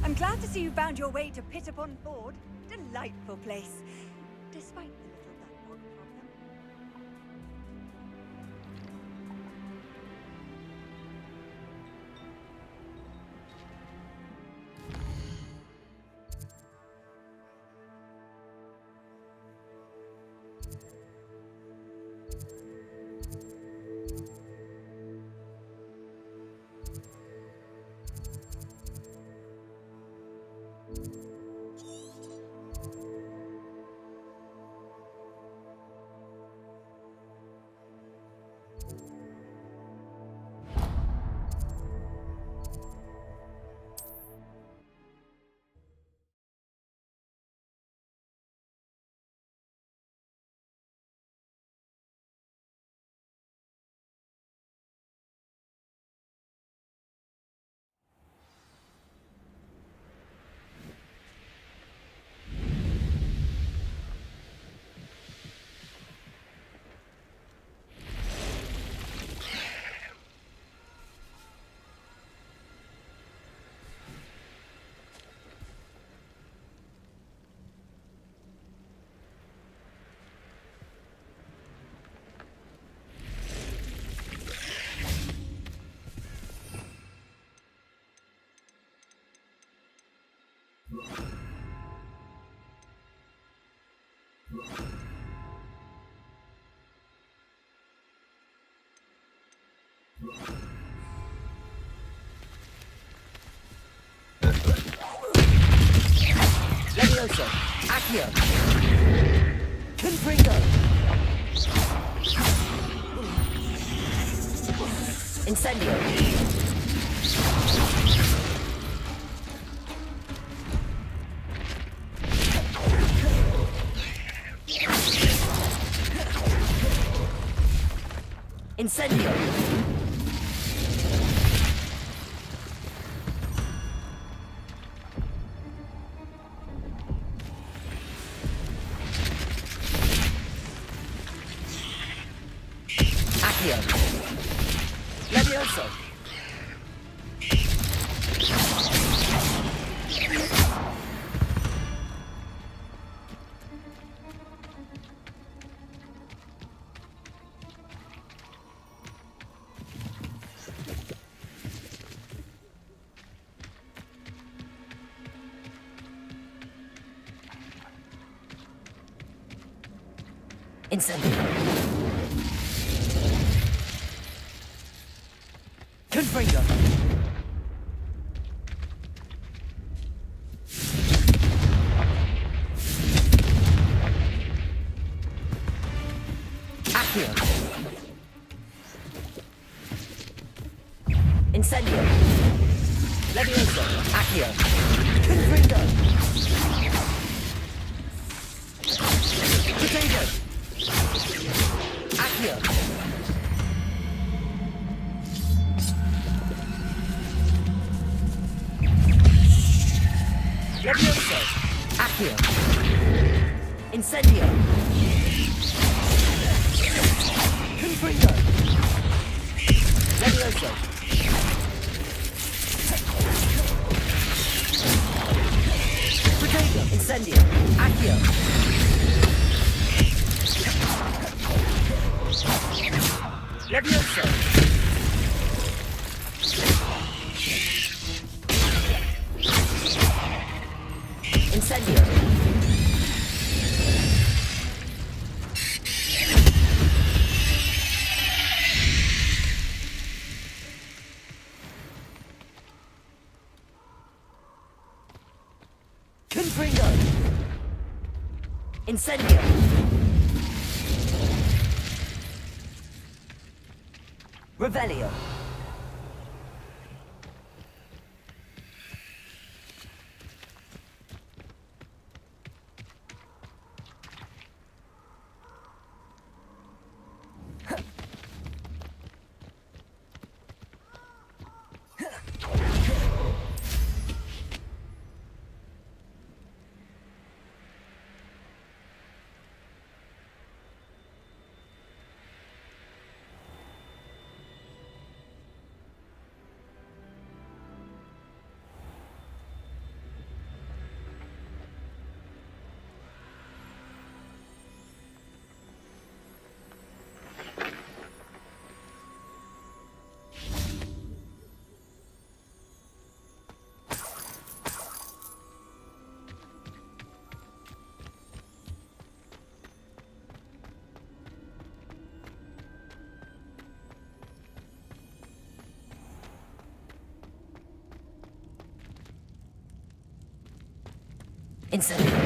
I'm glad to see you found your way to Pitterpond Ford. Delightful place. Despite the little duck bug problem. Levioso, Accio, Confringo. Incendio. Incendio. Accio. Levioso. Incendio. Confringo. Accio. Incendio. Levioso. Accio. Confringo. Potato. Accio. Levioso. Accio. Incendio. Confringo. Levioso. Potato. Incendio. Accio. Levioso. Incendio. Confringo. Incendio. Revelio. Incendio.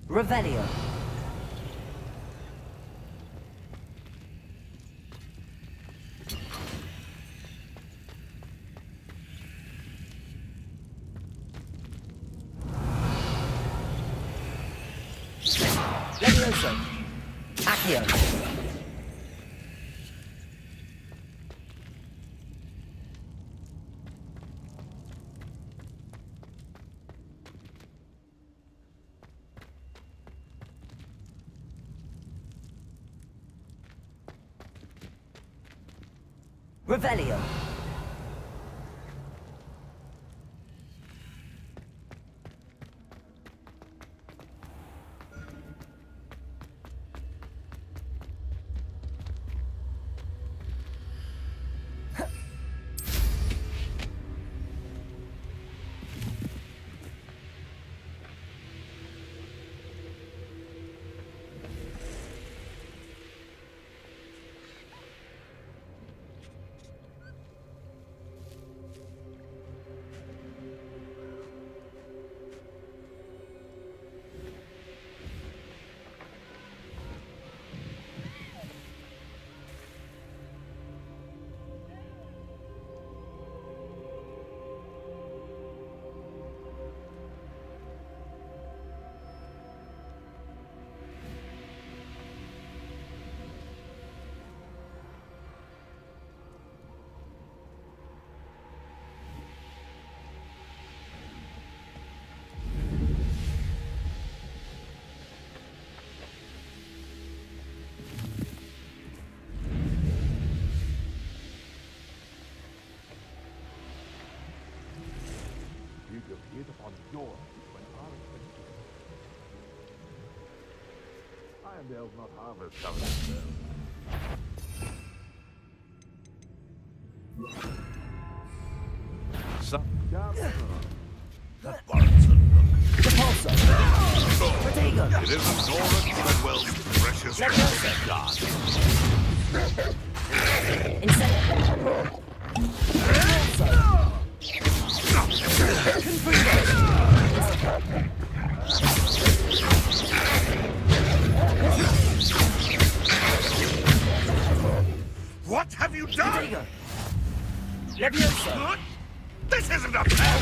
Revelio. Levioso. Accio. Revelio. Irondale's not harvest coming Some job. That warrants a look. Repulsor. Protego. It isn't Nora Treadwell's precious God. What have you done? Leviosa. This isn't a fair.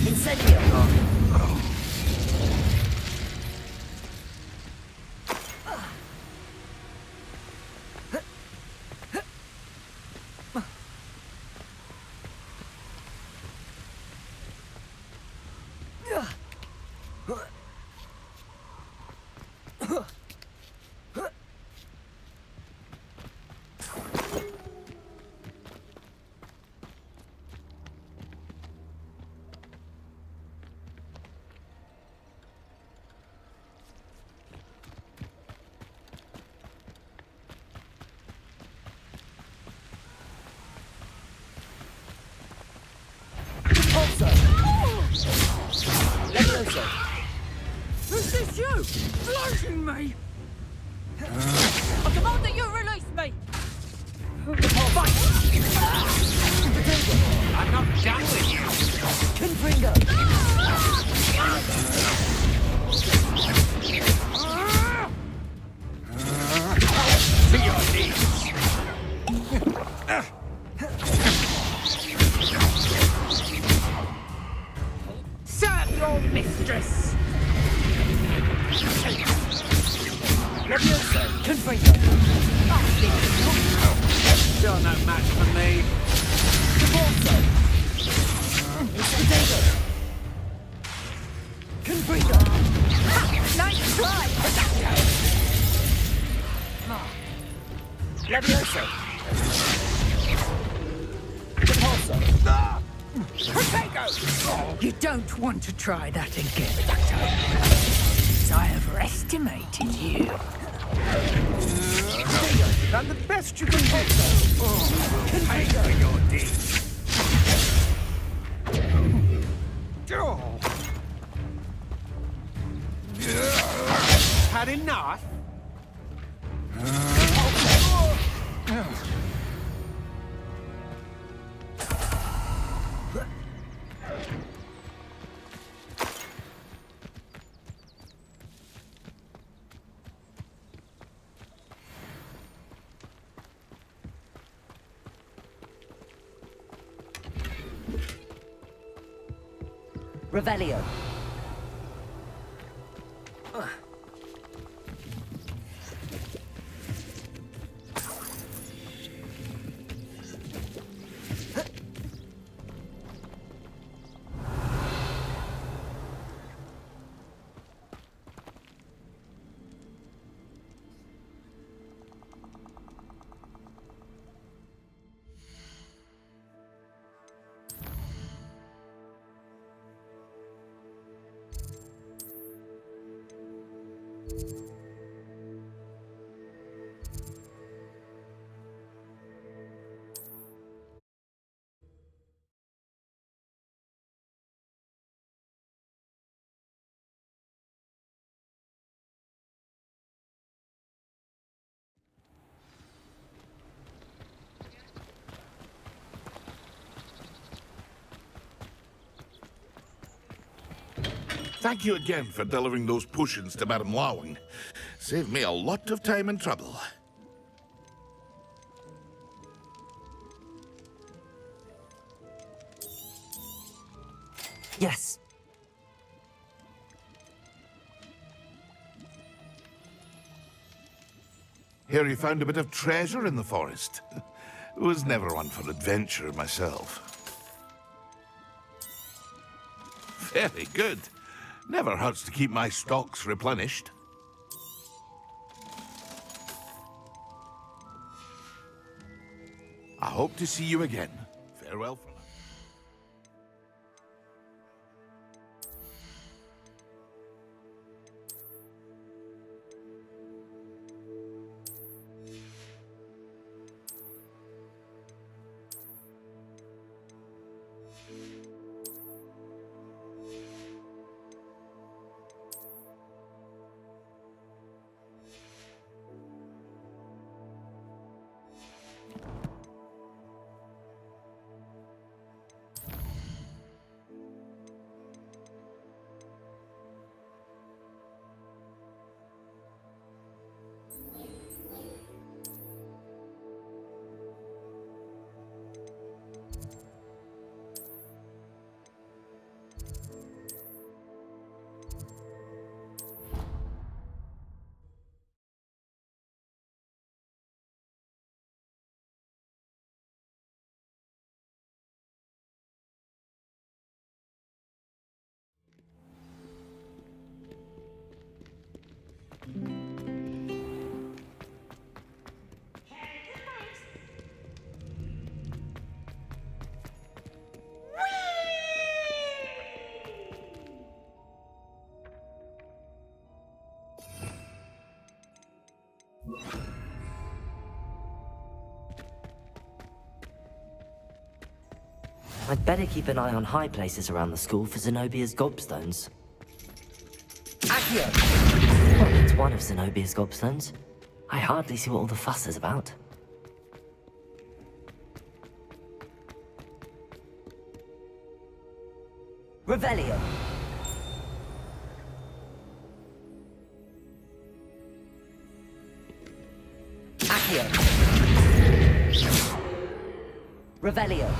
Incendio. Is this you? Floating me? I demand that you release me! I'm not done with you. Confringo. To your knees. Serve your mistress! Leviosa. Confringo. Still no match for me. Repulsor. Protego. Confringo. Nice try! Leviosa. Repulsor. Protego! You don't want to try that again, I overestimated you. Done the best you can do. Pay for your deeds. Had enough? Revelio. Thank you again for delivering those potions to Madame Lawing. Saved me a lot of time and trouble. Yes. Hear you found a bit of treasure in the forest. Was never one for adventure myself. Very good. Never hurts to keep my stocks replenished. I hope to see you again. Farewell for now. I'd better keep an eye on high places around the school for Zenobia's gobstones. Accio! Well, it's one of Zenobia's gobstones. I hardly see what all the fuss is about. Revelio! Accio! Revelio!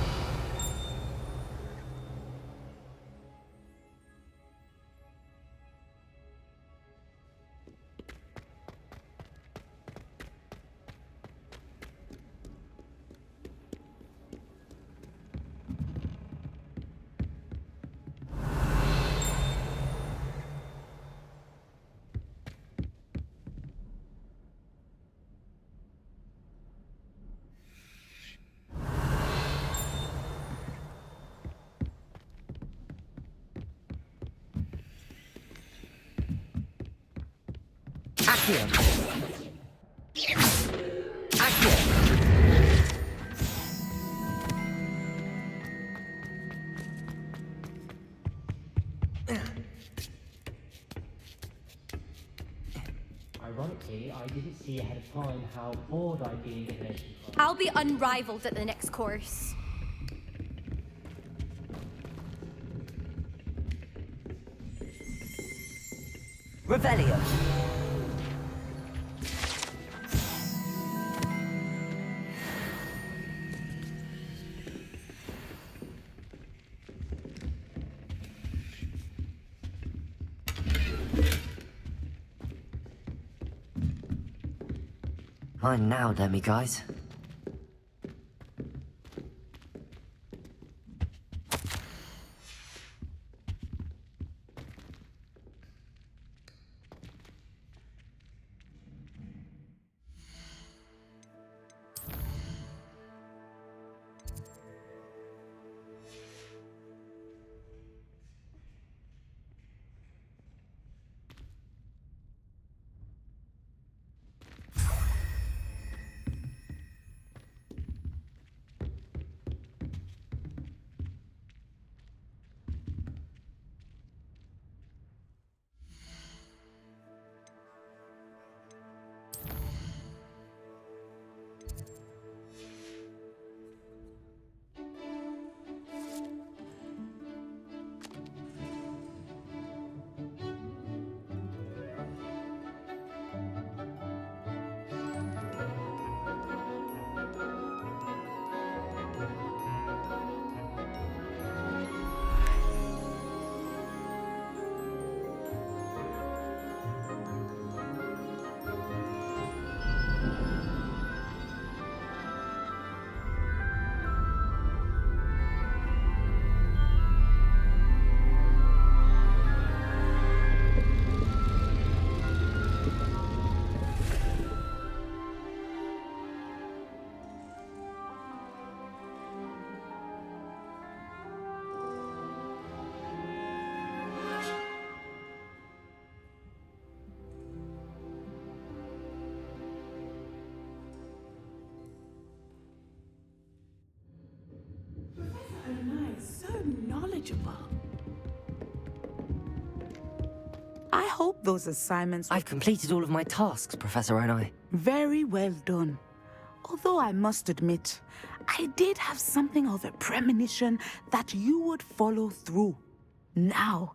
Accio! Accio! Ironically, I didn't see ahead of time how bored I'd be in relation. I'll be unrivaled at the next course. Revelio! Mine now, demi-guys. I hope those assignments... I've completed all of my tasks, Professor Onai. Very well done. Although I must admit, I did have something of a premonition that you would follow through. Now,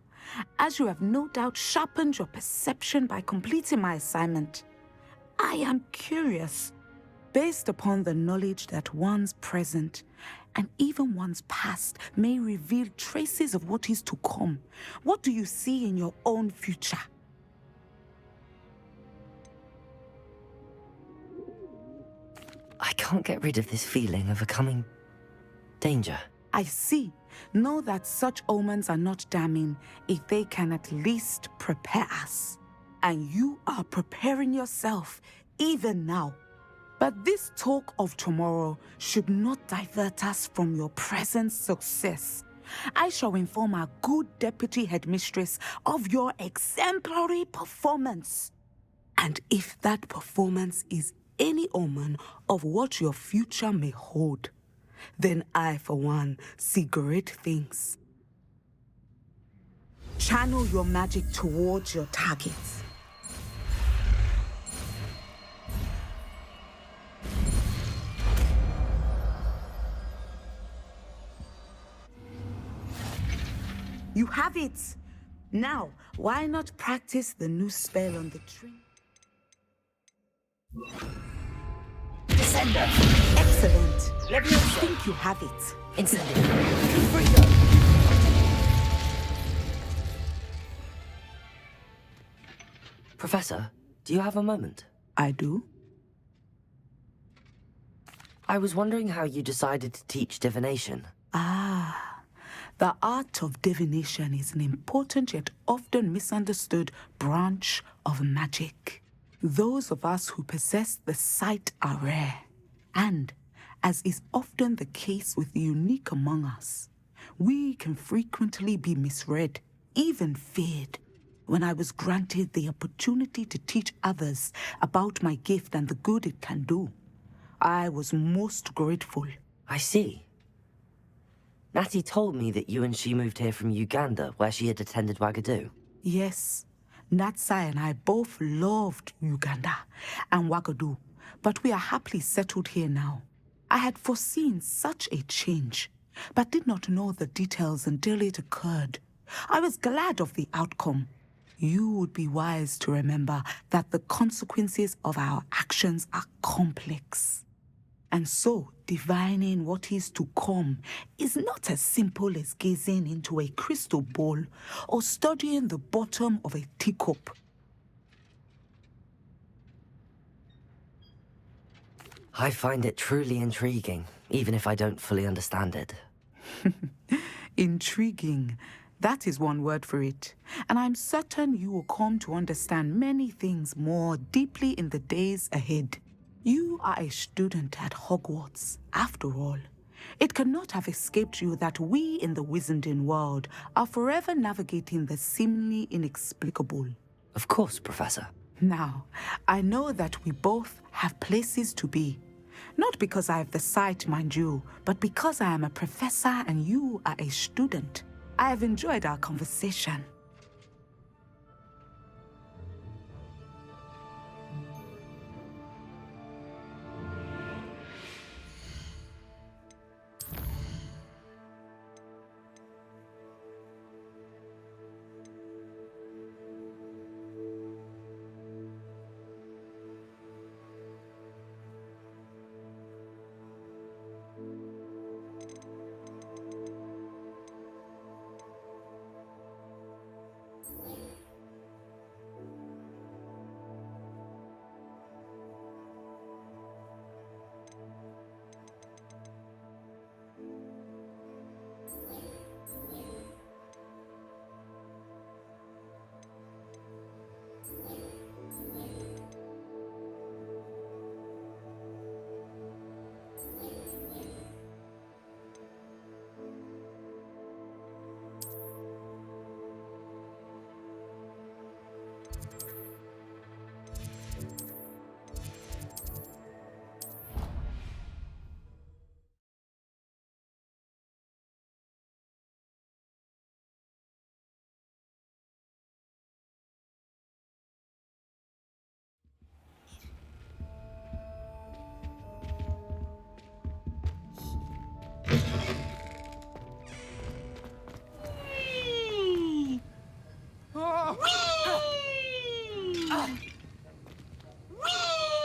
as you have no doubt sharpened your perception by completing my assignment, I am curious, based upon the knowledge that one's present and even one's past may reveal traces of what is to come. What do you see in your own future? I can't get rid of this feeling of a coming danger. I see. Know that such omens are not damning if they can at least prepare us. And you are preparing yourself, even now. But this talk of tomorrow should not divert us from your present success. I shall inform our good deputy headmistress of your exemplary performance. And if that performance is any omen of what your future may hold, then I, for one, see great things. Channel your magic towards your targets. You have it! Now, why not practice the new spell on the tree? Descender! Excellent! I Leviosa! think you have it. Incendio! Confringo! Professor, do you have a moment? I do. I was wondering how you decided to teach divination. The art of divination is an important yet often misunderstood branch of magic. Those of us who possess the sight are rare, and, as is often the case with the unique among us, we can frequently be misread, even feared. When I was granted the opportunity to teach others about my gift and the good it can do, I was most grateful. I see. Natty told me that you and she moved here from Uganda, where she had attended Wagadu. Yes, Natsai and I both loved Uganda and Wagadu, but we are happily settled here now. I had foreseen such a change, but did not know the details until it occurred. I was glad of the outcome. You would be wise to remember that the consequences of our actions are complex. And so, divining what is to come is not as simple as gazing into a crystal ball or studying the bottom of a teacup. I find it truly intriguing, even if I don't fully understand it. Intriguing. That is one word for it. And I'm certain you will come to understand many things more deeply in the days ahead. You are a student at Hogwarts, after all. It cannot have escaped you that we in the Wizarding world are forever navigating the seemingly inexplicable. Of course, Professor. Now, I know that we both have places to be. Not because I have the sight, mind you, but because I am a professor and you are a student. I have enjoyed our conversation.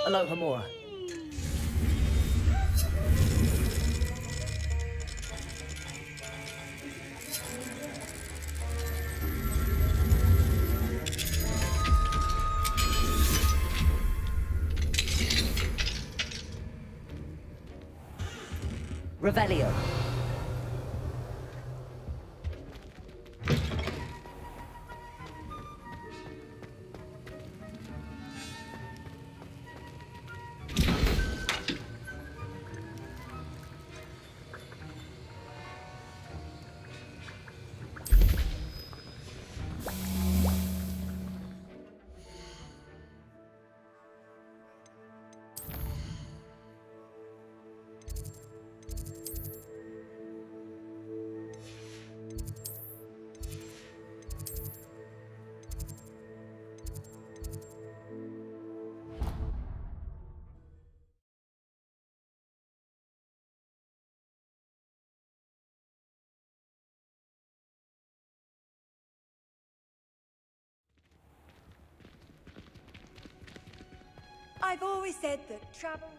Aloha Mora. Revelio. I've always said that travel...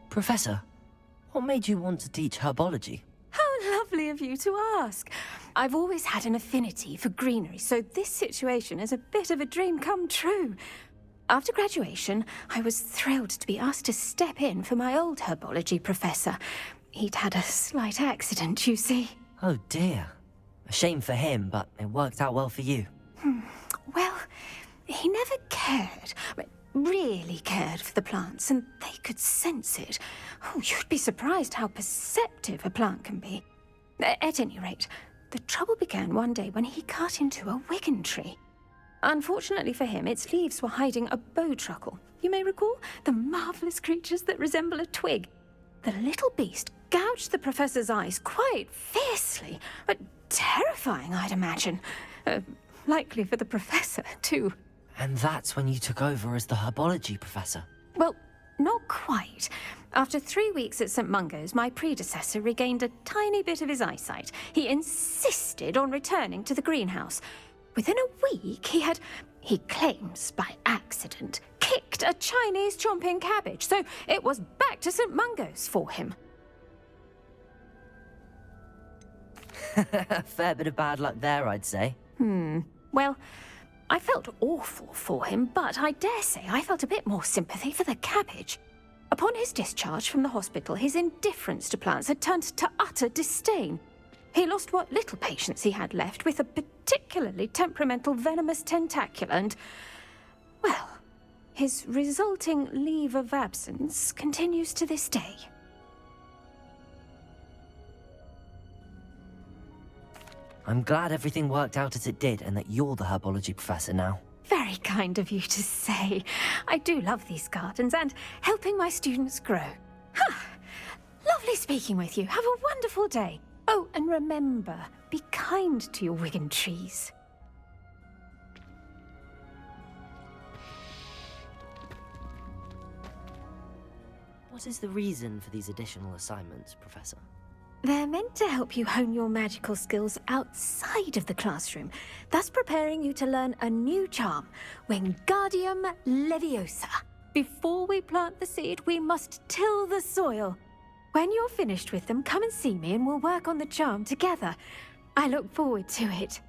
Professor, what made you want to teach herbology? How lovely of you to ask. I've always had an affinity for greenery, so this situation is a bit of a dream come true. After graduation, I was thrilled to be asked to step in for my old herbology professor. He'd had a slight accident, you see. Oh dear. A shame for him, but it worked out well for you. Well, he never cared. Really cared for the plants, and they could sense it. Oh, you'd be surprised how perceptive a plant can be. At any rate, the trouble began one day when he cut into a wigan tree. Unfortunately for him, its leaves were hiding a bowtruckle. You may recall the marvellous creatures that resemble a twig. The little beast gouged the professor's eyes quite fiercely, but terrifying, I'd imagine. Likely for the professor, too. And that's when you took over as the herbology professor. Well, not quite. After 3 weeks at St. Mungo's, my predecessor regained a tiny bit of his eyesight. He insisted on returning to the greenhouse. Within a week, he claims by accident, kicked a Chinese chomping cabbage, so it was back to St. Mungo's for him. Fair bit of bad luck there, I'd say. Well, I felt awful for him, but I dare say I felt a bit more sympathy for the cabbage. Upon his discharge from the hospital, his indifference to plants had turned to utter disdain. He lost what little patience he had left with a particularly temperamental venomous tentacula and, well, his resulting leave of absence continues to this day. I'm glad everything worked out as it did and that you're the herbology professor now. Very kind of you to say. I do love these gardens and helping my students grow. Lovely speaking with you. Have a wonderful day. Oh, and remember, be kind to your wigan trees. What is the reason for these additional assignments, Professor? They're meant to help you hone your magical skills outside of the classroom, thus preparing you to learn a new charm, Wingardium Leviosa. Before we plant the seed, we must till the soil. When you're finished with them, come and see me and we'll work on the charm together. I look forward to it.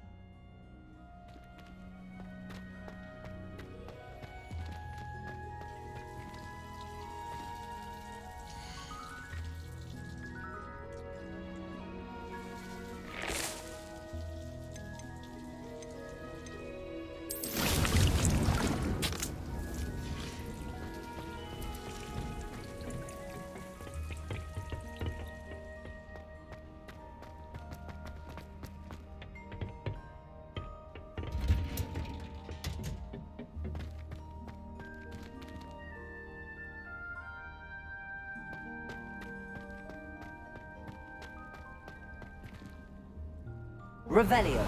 Revelio.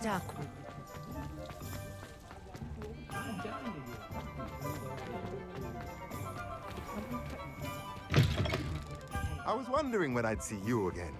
Darkwood. I was wondering when I'd see you again.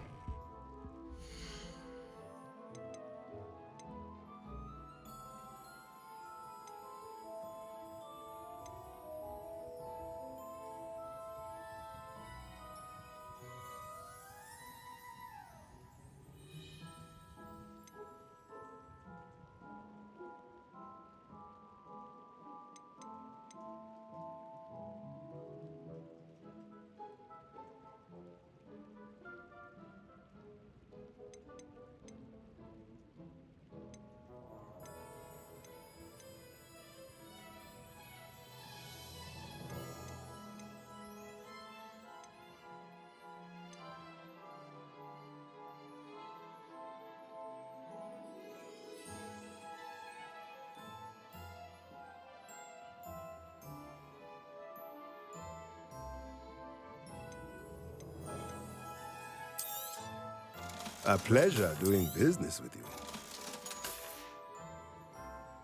A pleasure doing business with you.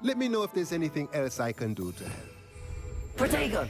Let me know if there's anything else I can do to help. Protego!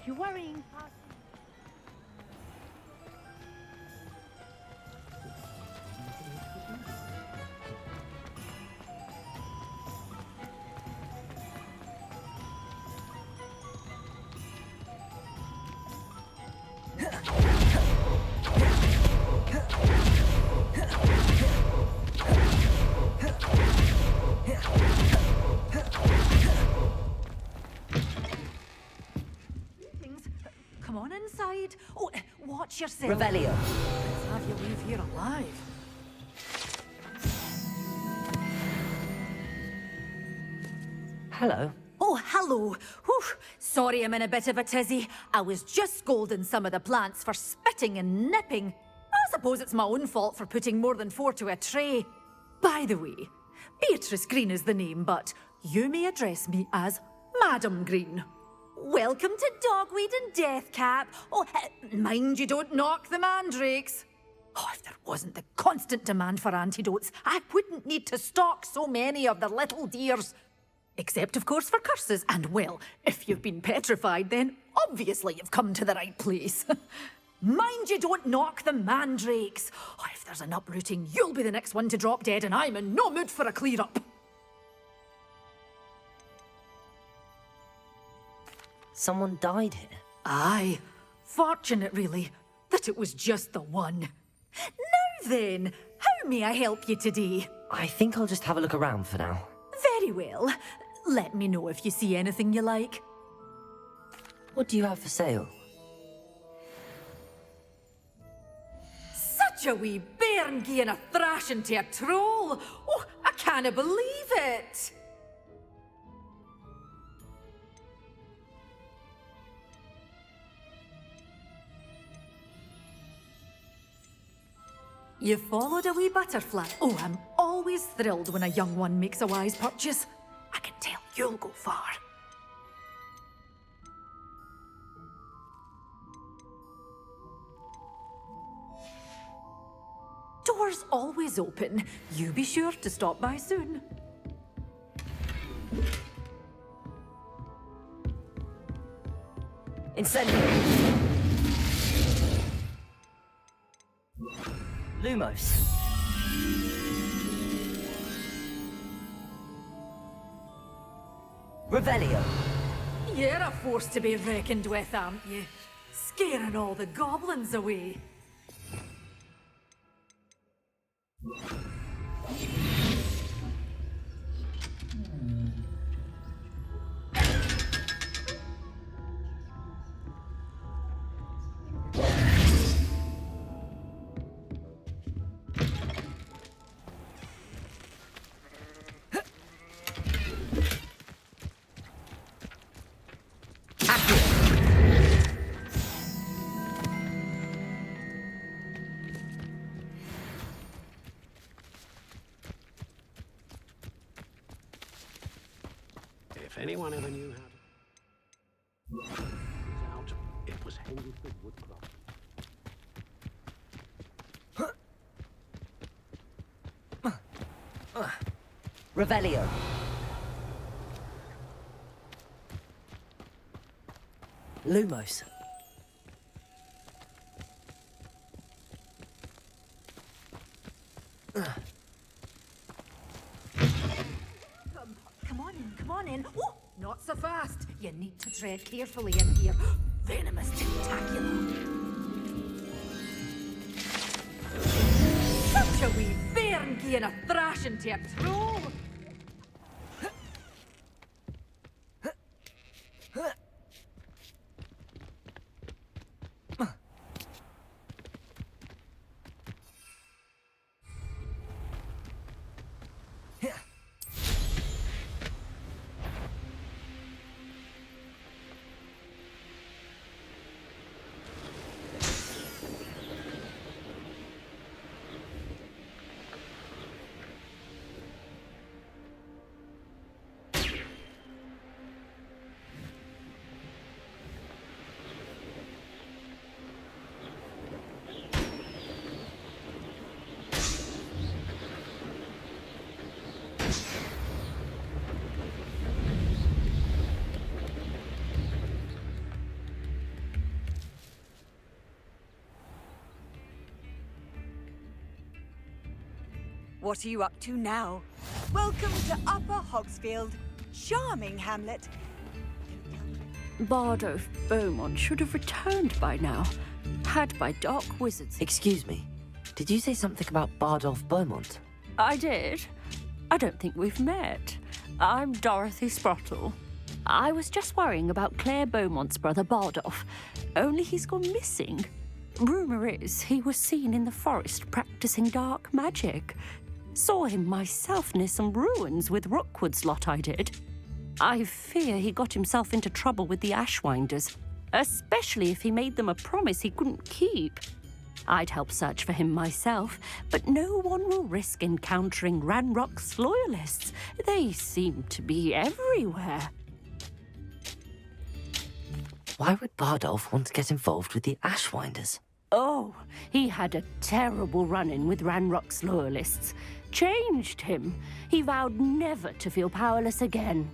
You're worrying, Parson. Come on inside. Oh, watch yourself. Revelio. Let's have you leave here alive. Hello. Oh, hello. Whew. Sorry I'm in a bit of a tizzy. I was just scolding some of the plants for spitting and nipping. I suppose it's my own fault for putting more than 4 to a tray. By the way, Beatrice Green is the name, but you may address me as Madam Green. Welcome to Dogweed and Deathcap. Oh, mind you don't knock the mandrakes. Oh, if there wasn't the constant demand for antidotes, I wouldn't need to stock so many of the little dears. Except, of course, for curses. And, well, if you've been petrified, then obviously you've come to the right place. Mind you don't knock the mandrakes. Oh, if there's an uprooting, you'll be the next one to drop dead, and I'm in no mood for a clear-up. Someone died here. Aye. Fortunate, really, that it was just the one. Now then, how may I help you today? I think I'll just have a look around for now. Very well. Let me know if you see anything you like. What do you have for sale? Such a wee bairn gieing a thrashing to a troll. Oh, I can't believe it. You followed a wee butterfly. Oh, I'm always thrilled when a young one makes a wise purchase. I can tell you'll go far. Doors always open. You be sure to stop by soon. Incendio! Lumos. Revelio. You're a force to be reckoned with, aren't you? Scaring all the goblins away. If anyone ever knew how to... out, it was Henry the Woodcroft. Revelio. Lumos. Come on in. Oh, not so fast. You need to tread carefully in here. Venomous tentacular. Such a wee bairn giving a thrashing to a troll. What are you up to now? Welcome to Upper Hogsfield. Charming hamlet. Bardolph Beaumont should have returned by now. Had by dark wizards. Excuse me. Did you say something about Bardolph Beaumont? I did. I don't think we've met. I'm Dorothy Sprottle. I was just worrying about Claire Beaumont's brother Bardolph. Only he's gone missing. Rumour is he was seen in the forest practicing dark magic. Saw him myself near some ruins with Rookwood's lot I did. I fear he got himself into trouble with the Ashwinders, especially if he made them a promise he couldn't keep. I'd help search for him myself, but no one will risk encountering Ranrock's loyalists. They seem to be everywhere. Why would Bardolph want to get involved with the Ashwinders? Oh, he had a terrible run-in with Ranrock's loyalists. Changed him. He vowed never to feel powerless again.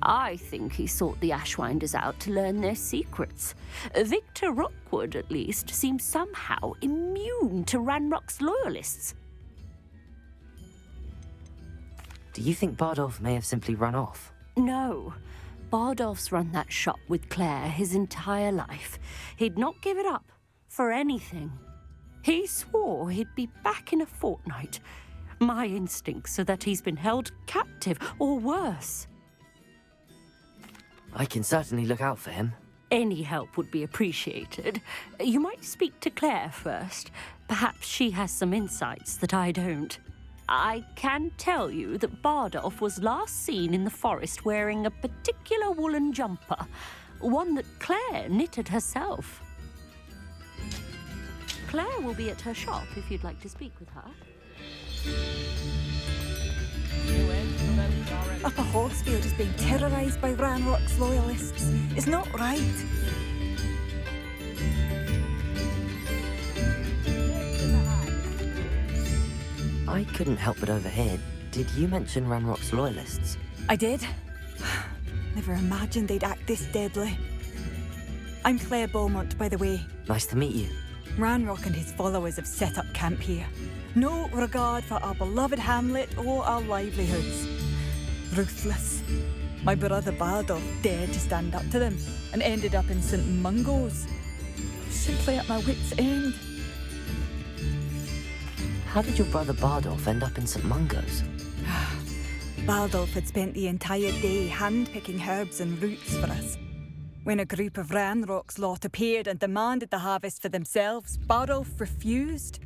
I think he sought the Ashwinders out to learn their secrets. Victor Rookwood, at least, seems somehow immune to Ranrock's loyalists. Do you think Bardolph may have simply run off? No. Bardolph's run that shop with Claire his entire life. He'd not give it up for anything. He swore he'd be back in a fortnight. My instincts are that he's been held captive, or worse. I can certainly look out for him. Any help would be appreciated. You might speak to Claire first. Perhaps she has some insights that I don't. I can tell you that Bardolph was last seen in the forest wearing a particular woolen jumper, one that Claire knitted herself. Claire will be at her shop if you'd like to speak with her. Upper Hogsfield is being terrorised by Ranrock's loyalists. It's not right. I couldn't help but overhear. Did you mention Ranrock's loyalists? I did. Never imagined they'd act this deadly. I'm Claire Beaumont, by the way. Nice to meet you. Ranrock and his followers have set up camp here. No regard for our beloved hamlet or our livelihoods. Ruthless. My brother Bardolph dared to stand up to them and ended up in St. Mungo's. Simply at my wit's end. How did your brother Bardolph end up in St. Mungo's? Bardolph had spent the entire day hand-picking herbs and roots for us. When a group of Ranrock's lot appeared and demanded the harvest for themselves, Bardolph refused.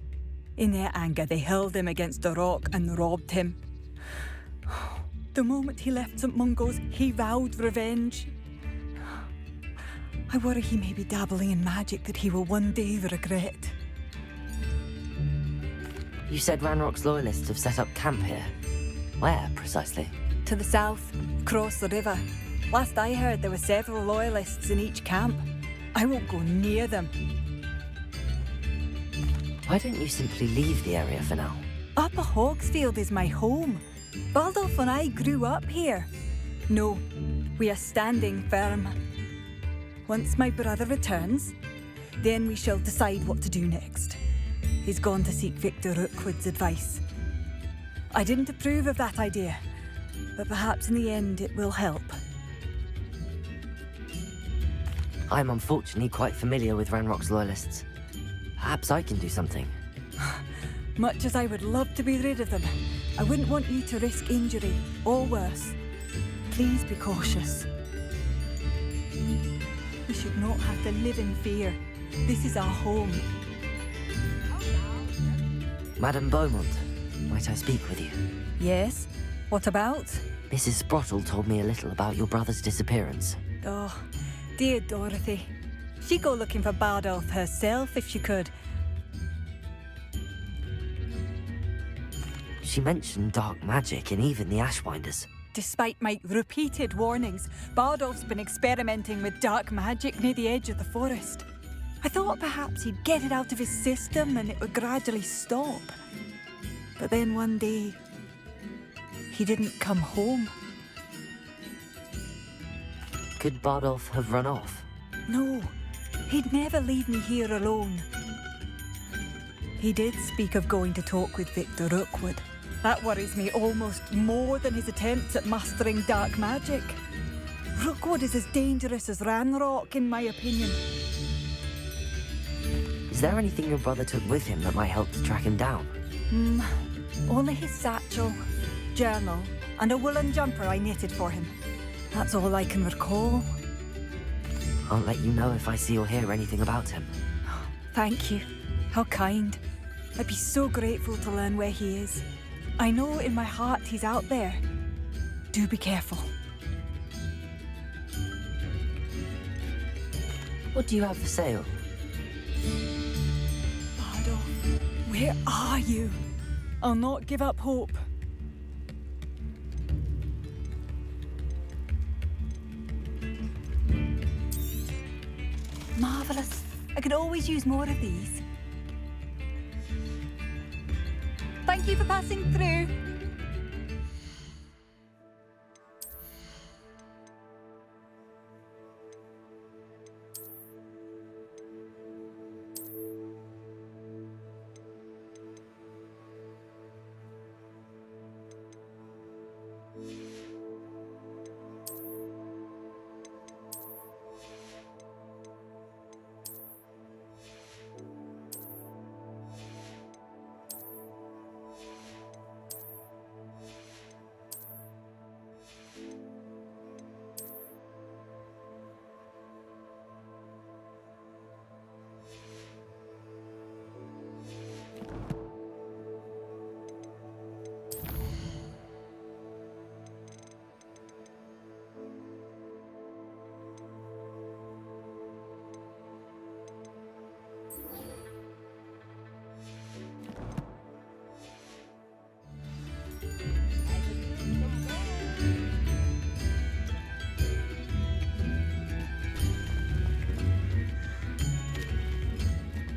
In their anger, they hurled him against a rock and robbed him. The moment he left St. Mungo's, he vowed revenge. I worry he may be dabbling in magic that he will one day regret. You said Ranrock's loyalists have set up camp here. Where, precisely? To the south, across the river. Last I heard, there were several loyalists in each camp. I won't go near them. Why don't you simply leave the area for now? Upper Hogsfield is my home. Bardolph and I grew up here. No, we are standing firm. Once my brother returns, then we shall decide what to do next. He's gone to seek Victor Rookwood's advice. I didn't approve of that idea, but perhaps in the end it will help. I'm unfortunately quite familiar with Ranrock's loyalists. Perhaps I can do something. Much as I would love to be rid of them, I wouldn't want you to risk injury, or worse. Please be cautious. We should not have to live in fear. This is our home. Madame Beaumont, might I speak with you? Yes? What about? Mrs. Sprottle told me a little about your brother's disappearance. Oh, dear Dorothy. She'd go looking for Bardolph herself if she could. She mentioned dark magic and even the Ashwinders. Despite my repeated warnings, Bardolph's been experimenting with dark magic near the edge of the forest. I thought perhaps he'd get it out of his system and it would gradually stop. But then one day, he didn't come home. Could Bardolph have run off? No, he'd never leave me here alone. He did speak of going to talk with Victor Rookwood. That worries me almost more than his attempts at mastering dark magic. Rookwood is as dangerous as Ranrock, in my opinion. Is there anything your brother took with him that might help to track him down? Only his satchel, journal, and a woolen jumper I knitted for him. That's all I can recall. I'll let you know if I see or hear anything about him. Thank you. How kind. I'd be so grateful to learn where he is. I know in my heart he's out there. Do be careful. What do you have for sale? Bardolph, where are you? I'll not give up hope. Marvellous. I could always use more of these. Thank you for passing through.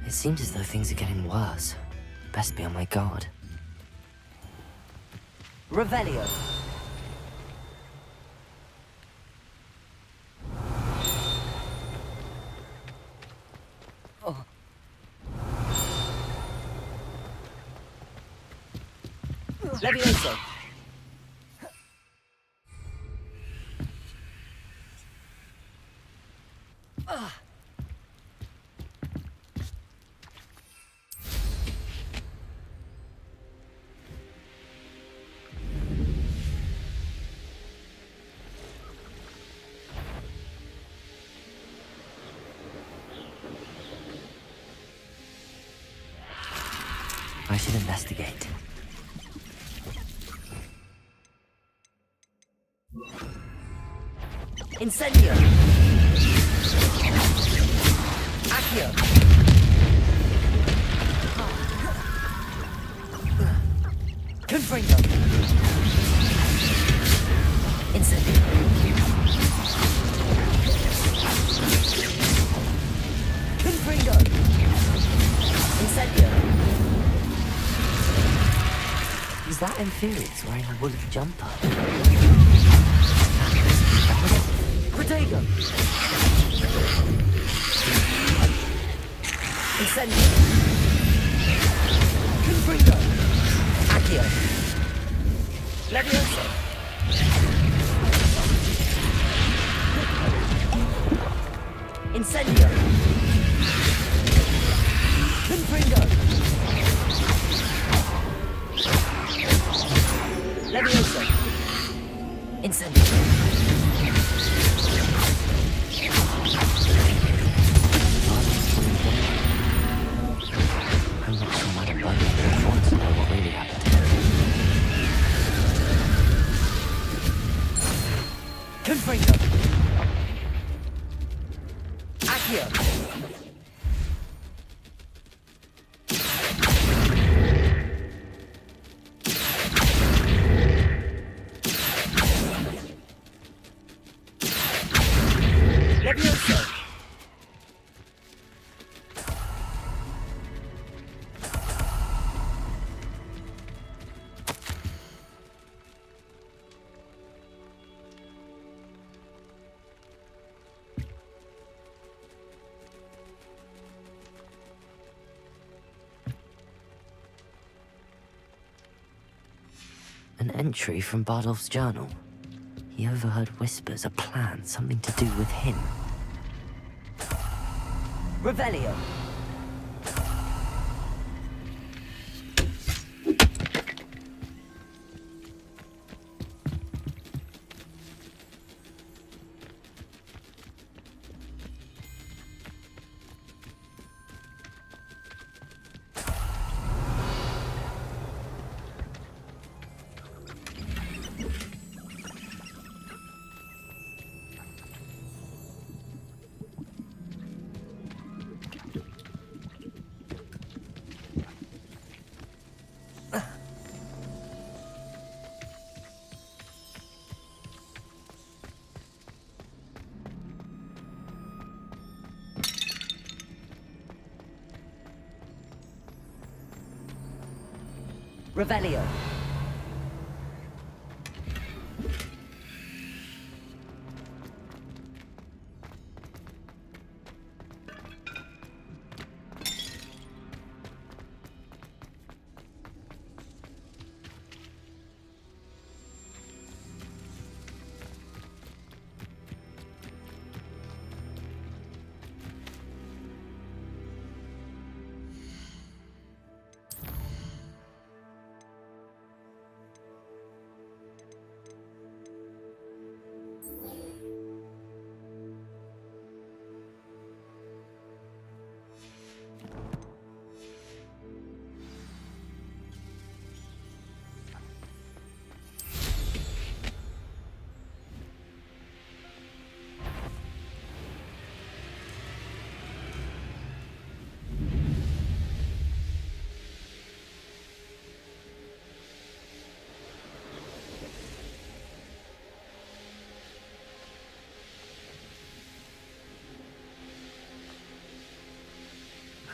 It seems as though things are getting worse. Best be on my guard. Revelio! Oh. Levioso! I should investigate. Incendio! Accio! Confringo! Incendio! Confringo! Incendio! Is that Inferius wearing a woolly jumper? Protego! Incendio! Confringo! Accio! Levioso! Incendio! Confringo! Levioso! Incendio! I'm not sure my body wants to know what really happened to him. Confringo! Accio! Levioso! An entry from Bardolph's journal. He overheard whispers, a plan, something to do with him. Revelio! Revelio.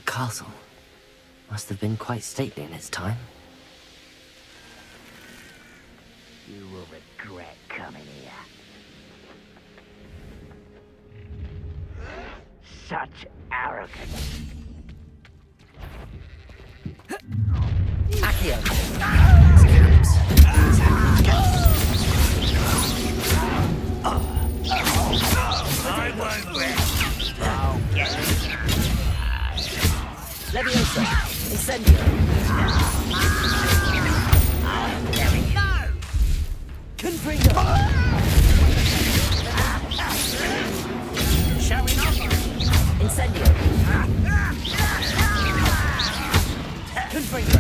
Castle. Must have been quite stately in its time. You will regret coming here. Such arrogance. Accio! I won't rest. Confringo! Showing off. Incendio! Confringo!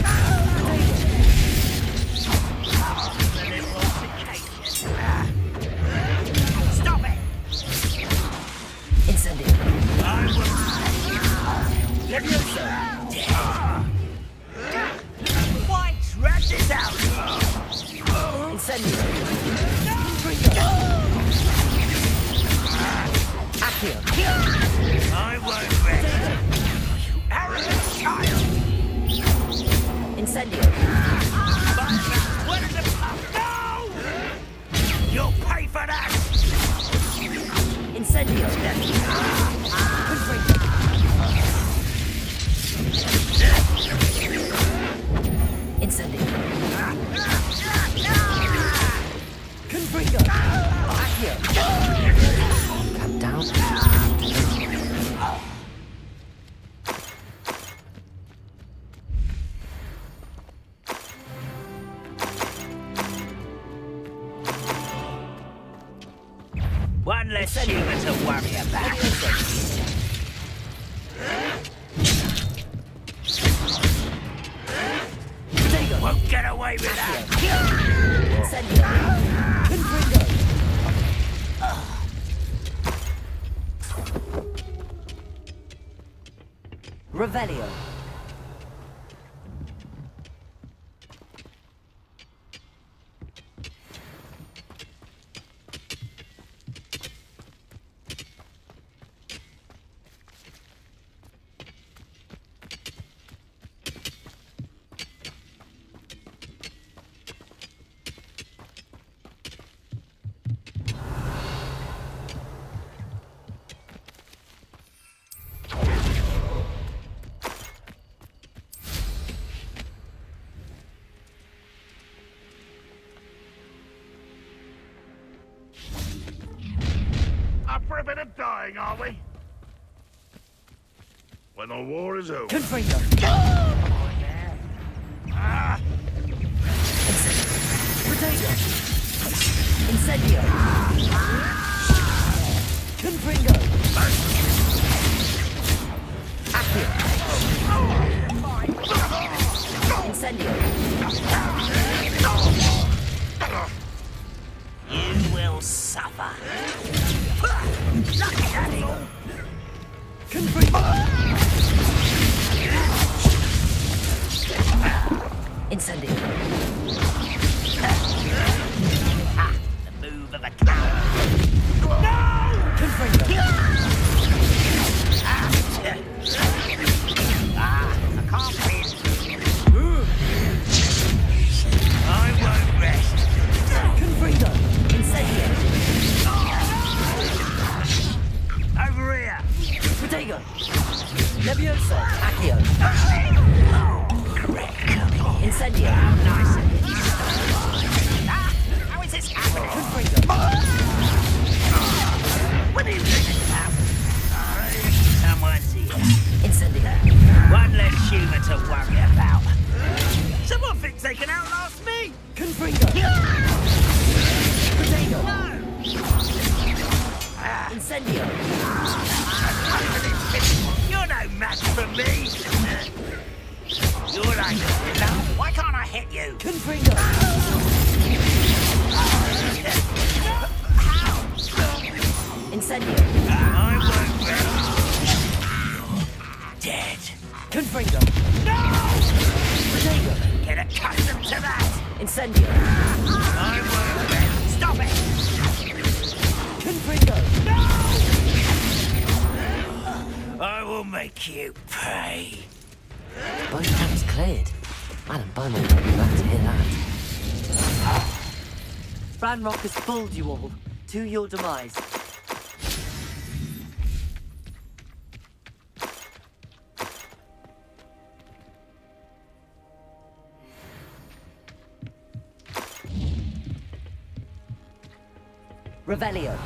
Stop it! Incendio! Leviosa! Why drag this out? Incendio! Confringo! Accio! I won't rest. You arrogant child! Incendio! Where does it come? No! You'll pay for that! Incendio! Confringo! Incendio! Confringo! Accio! Come down. One less human to worry about. Won't get away with that. Incendio! Confringo! Revelio! Up for a bit of dying, are we? When the war is over. Confringo! Potato! Incendio! Confringo! Accio! Incendio! You will suffer. Lucky daddy. Confringo! Incendio! The move of a coward. No! Confringo! I can't win. I won't rest. Confringo! Incendio! Over here. Potato! Leviosa! Accio! Incendio! Nice. How is this happening? Confringo! What are you doing now? Someone's here. Incendio! One less human to worry about. Someone thinks they can outlast me. Confringo! Potato! Incendio! You're no match for me. You're like why can't I hit you? Confringo! How? Incendio! I won't rest. Dead. Confringo! No! Potato! Get accustomed to that. Incendio! I won't rest. Stop it. Confringo! I will make you pay. Both camps cleared. Madam Beaumont will be glad to hear that. Ranrock has fooled you all. To your demise. Revelio.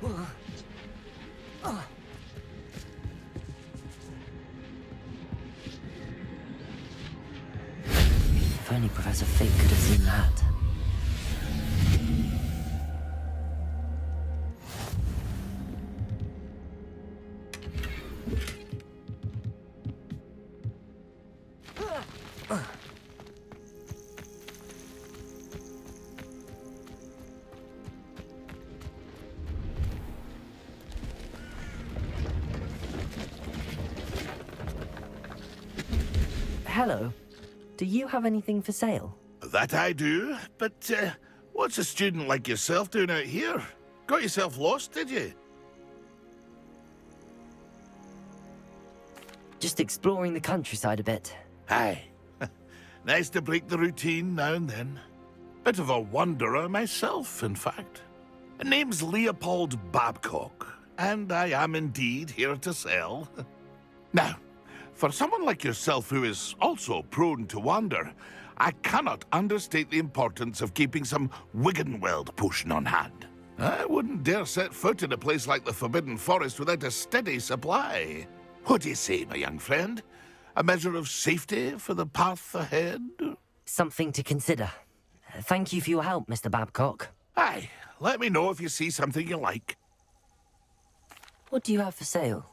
If only Professor Fig could have seen that. Hello. Do you have anything for sale? That I do, but what's a student like yourself doing out here? Got yourself lost, did you? Just exploring the countryside a bit. Aye. Nice to break the routine now and then. Bit of a wanderer myself, in fact. Name's Leopold Babcock, and I am indeed here to sell. Now, for someone like yourself who is also prone to wander, I cannot understate the importance of keeping some Wiggenweld potion on hand. I wouldn't dare set foot in a place like the Forbidden Forest without a steady supply. What do you say, my young friend? A measure of safety for the path ahead? Something to consider. Thank you for your help, Mr. Babcock. Aye, let me know if you see something you like. What do you have for sale?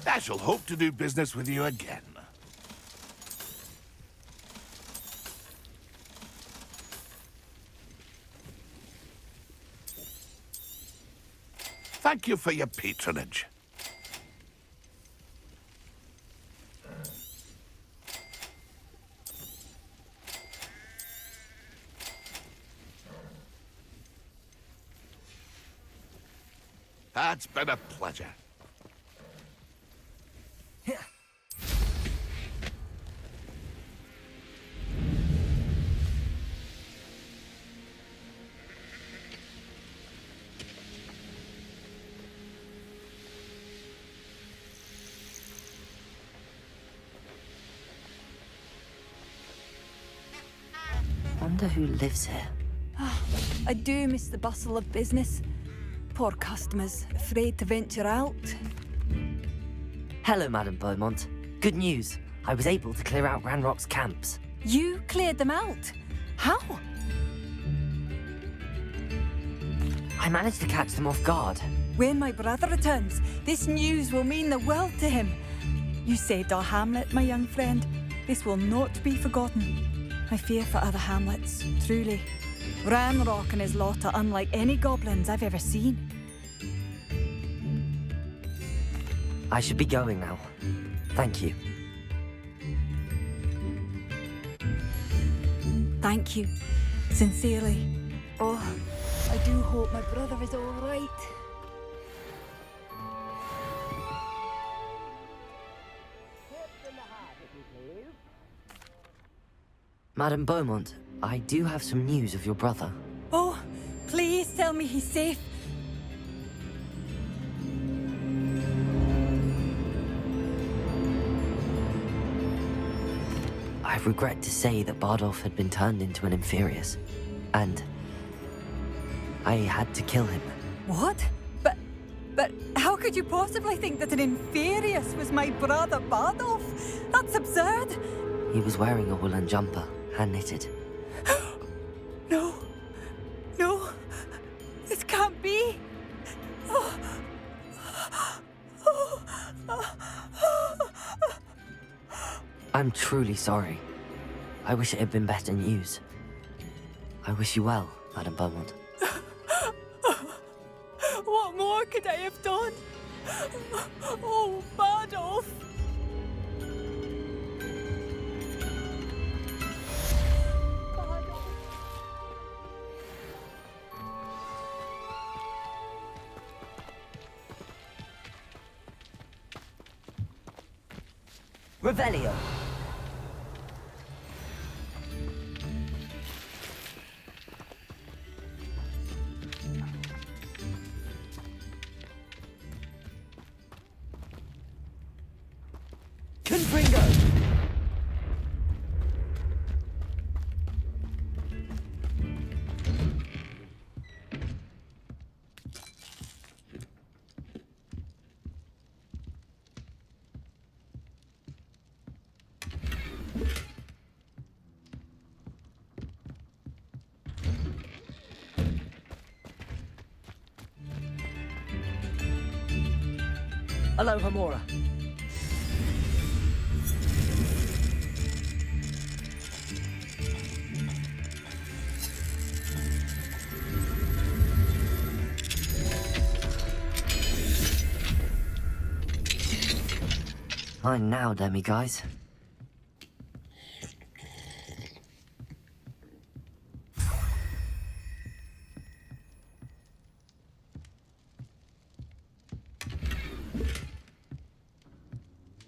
I shall hope to do business with you again. Thank you for your patronage. That's been a pleasure. Wonder who lives here. I do miss the bustle of business. Poor customers, afraid to venture out. Hello, Madame Beaumont. Good news. I was able to clear out Ranrock's camps. You cleared them out? How? I managed to catch them off guard. When my brother returns, this news will mean the world to him. You saved our hamlet, my young friend. This will not be forgotten. I fear for other hamlets, truly. Ranrock and his lot are unlike any goblins I've ever seen. I should be going now. Thank you. Thank you. Sincerely. Oh, I do hope my brother is all right. Madame Beaumont, I do have some news of your brother. Oh, please tell me he's safe. I regret to say that Bardolph had been turned into an Inferius, and I had to kill him. What? But how could you possibly think that an Inferius was my brother Bardolph? That's absurd. He was wearing a woolen jumper, hand-knitted. No. No. This can't be. I'm truly sorry. I wish it had been better news. I wish you well, Madame Beaumont. What more could I have done? Oh, Bardolph! Revelio. Confringo. Aloha Mora. Fine now, demi guys.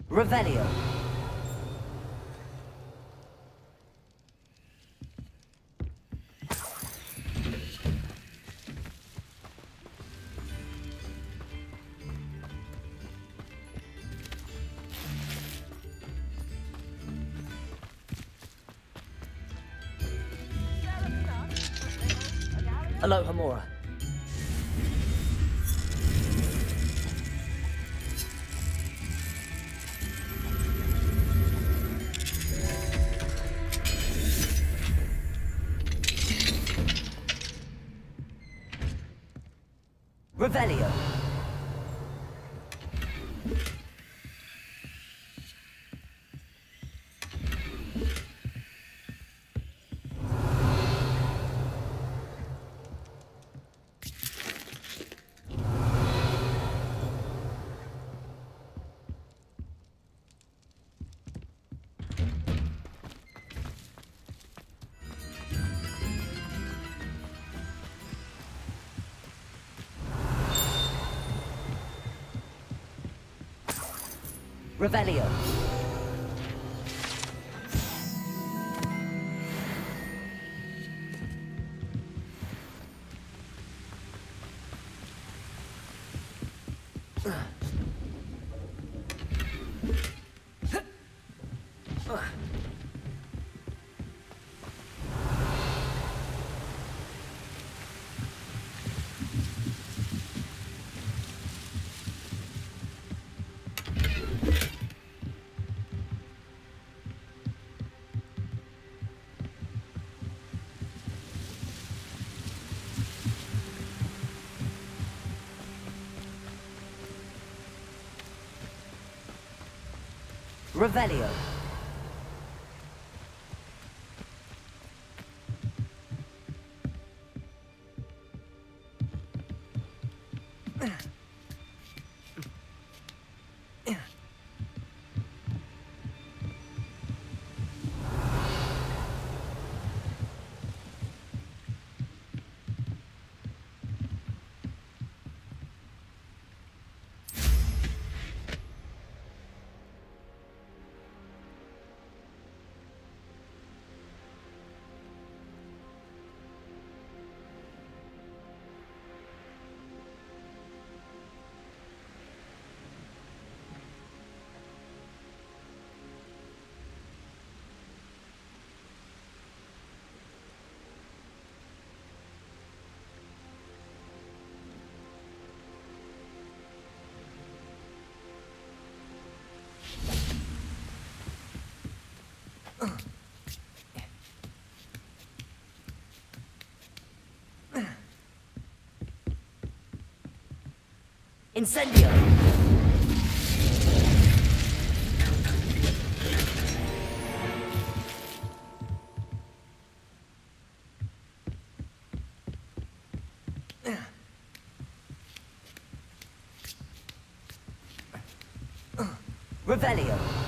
Revelio. Aloha Mora. Revelio. Revelio. Revelio. Incendio! Revelio!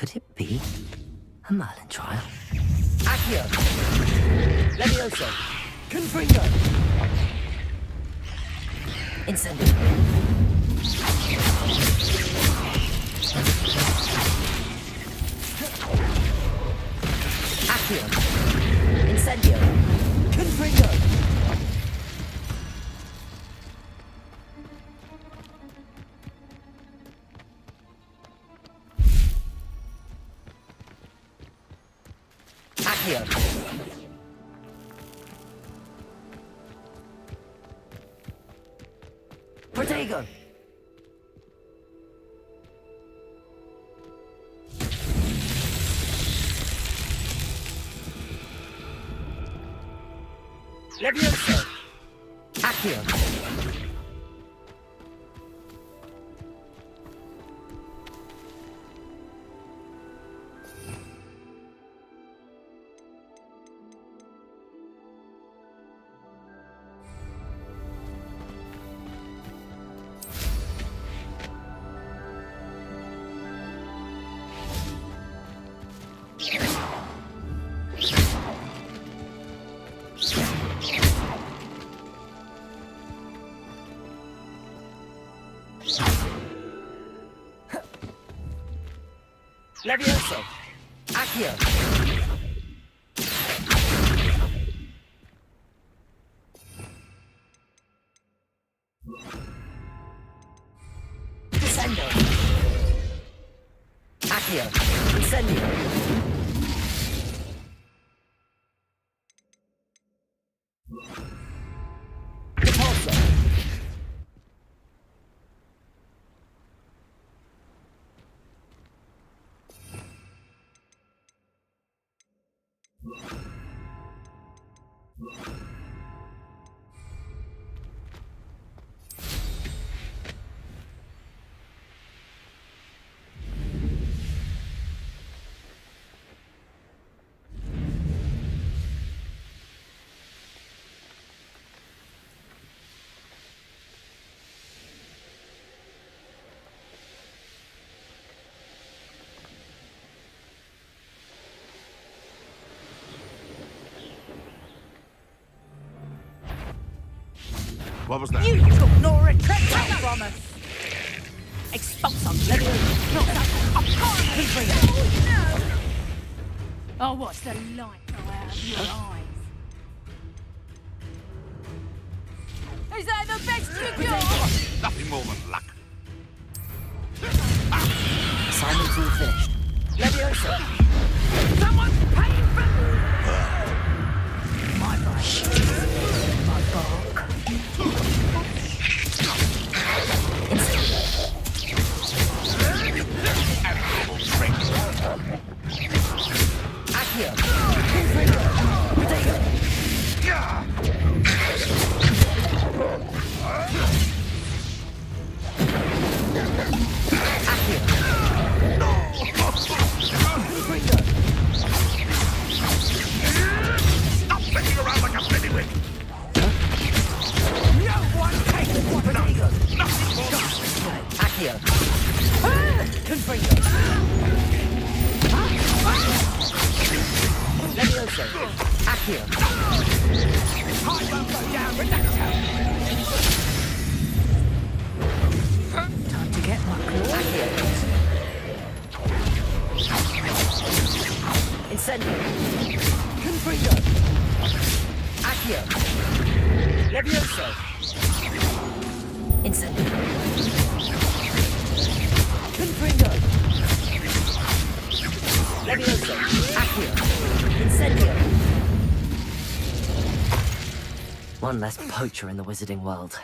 Could it be a Merlin trial? Accio! Levioso! Confringo! Incendio! Accio! Incendio! Confringo! Accio! Protego! Levioso! Accio! Levioso! Accio! Descendo! Accio! Incendio! Repulso! What was that? You took no retreat from us! Expulsum, Levioso! Not that! Oh, what's the light go out of your eyes? Is that the best you got? Nothing more than luck. Assignment's all finished. Levioso! Someone's paying for... My bike. My bark. Accio! Confringo! Protego! Accio! Confringo! Stop flicking around like a piddywig! No one takes what Protego! Nothing more! Accio! Confringo! Levioso! Accio! I won't go down with that Time to get my claw. Incendio! Confringo! Accio! Levioso! Incendio! Confringo! Levioso! Accio! Incendio! One less poacher in the wizarding world.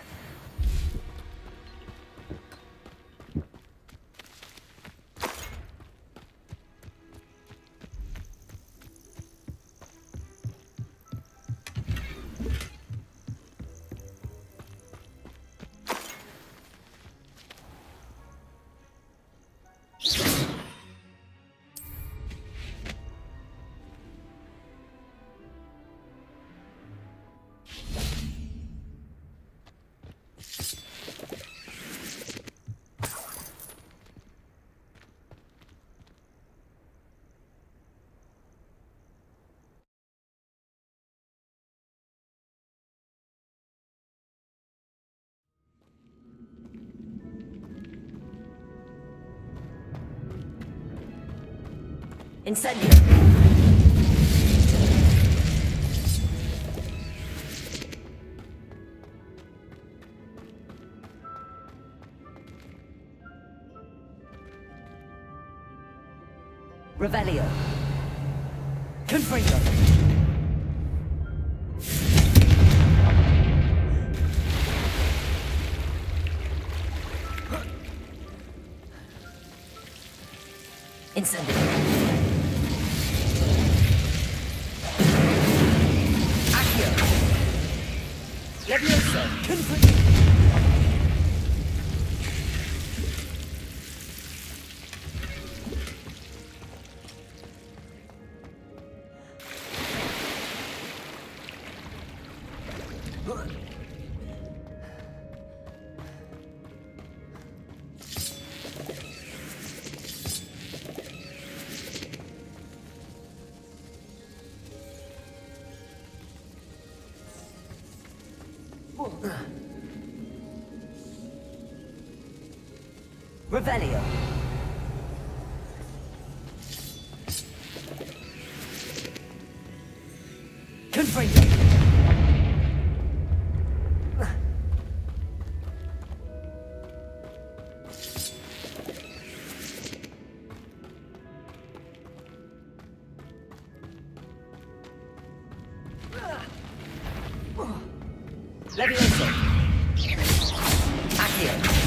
Incendio. Revelio. Confringo. Incendio. Accio. Levioso. Confringo. Revelio. Confringo. Levioso. Accio.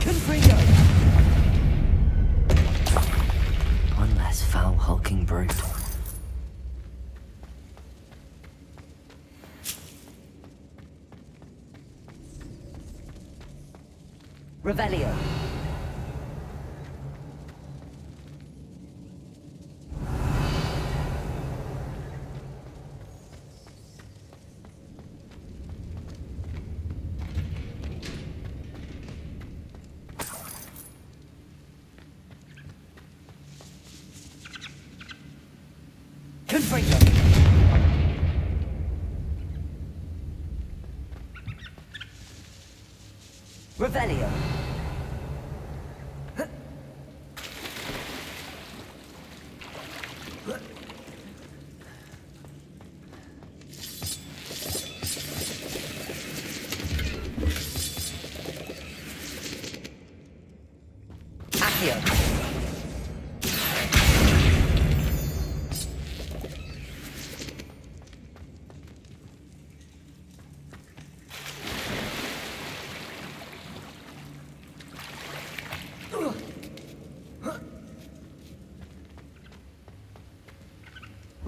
Confringo. One less foul hulking brute. Revelio. Confringo. Revelio. Accio.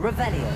Revelio.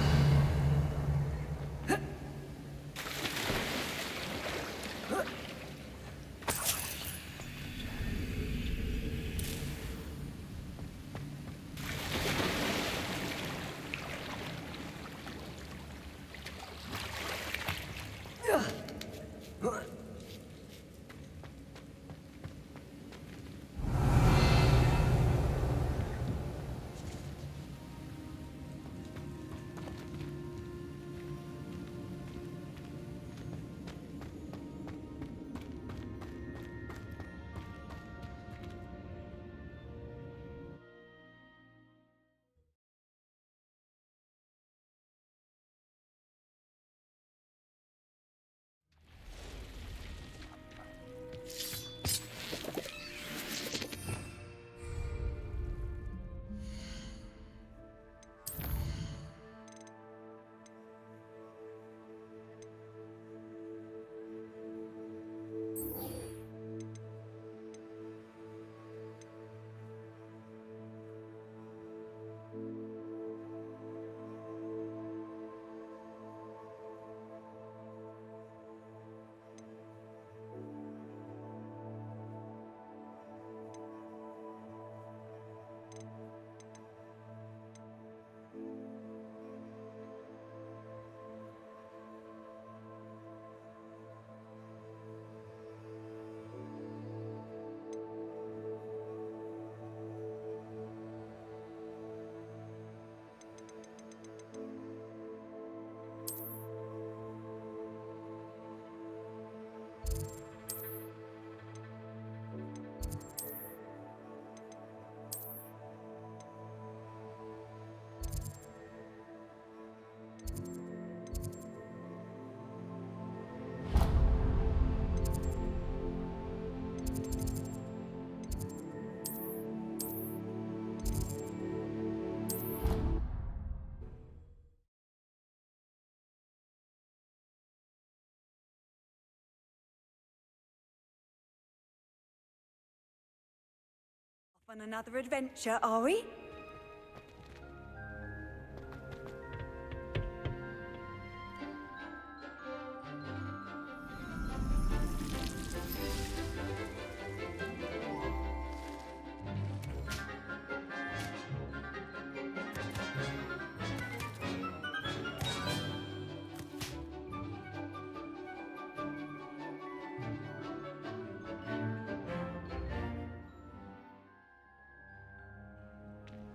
On another adventure, are we?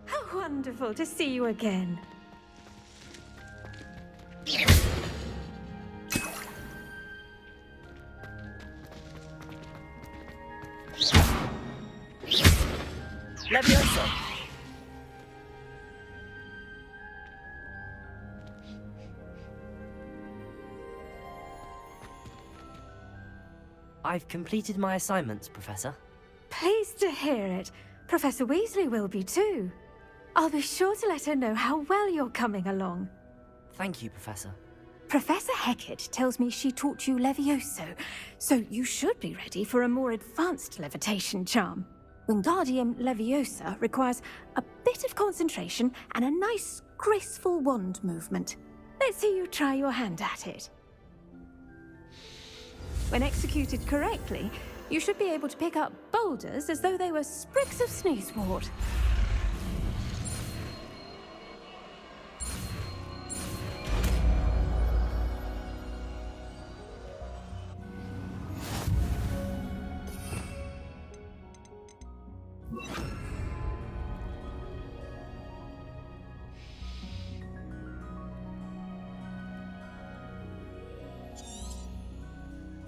How wonderful to see you again. Levioso. I've completed my assignments, Professor. Pleased to hear it. Professor Weasley will be too. I'll be sure to let her know how well you're coming along. Thank you, Professor. Professor Hecat tells me she taught you Levioso, so you should be ready for a more advanced levitation charm. Wingardium Leviosa requires a bit of concentration and a nice, graceful wand movement. Let's see you try your hand at it. When executed correctly, you should be able to pick up boulders as though they were sprigs of sneezewort.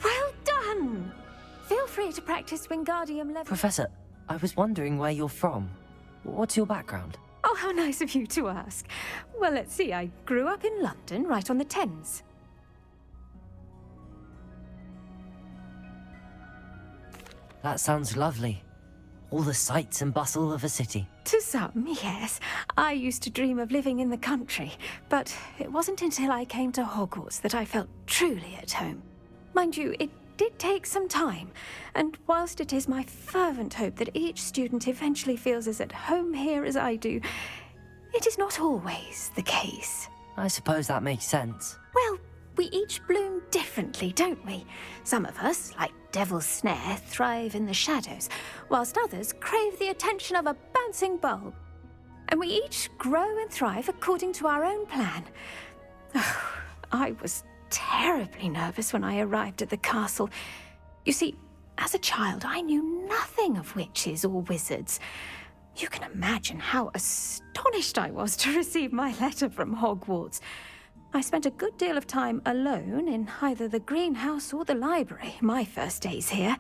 Well done! Feel free to practice Wingardium Leviosa. Professor, I was wondering where you're from. What's your background? Oh, how nice of you to ask. Well, let's see. I grew up in London, right on the Thames. That sounds lovely. All the sights and bustle of a city. To some, yes. I used to dream of living in the country, but it wasn't until I came to Hogwarts that I felt truly at home. Mind you, it did take some time, and whilst it is my fervent hope that each student eventually feels as at home here as I do, It is not always the case. I suppose that makes sense. Well, we each bloom differently, don't we? Some of us, like Devil's Snare, thrive in the shadows, whilst others crave the attention of a bouncing bulb. And we each grow and thrive according to our own plan. I was terribly nervous when I arrived at the castle. You see, as a child, I knew nothing of witches or wizards. You can imagine how astonished I was to receive my letter from Hogwarts. I spent a good deal of time alone in either the greenhouse or the library my first days here.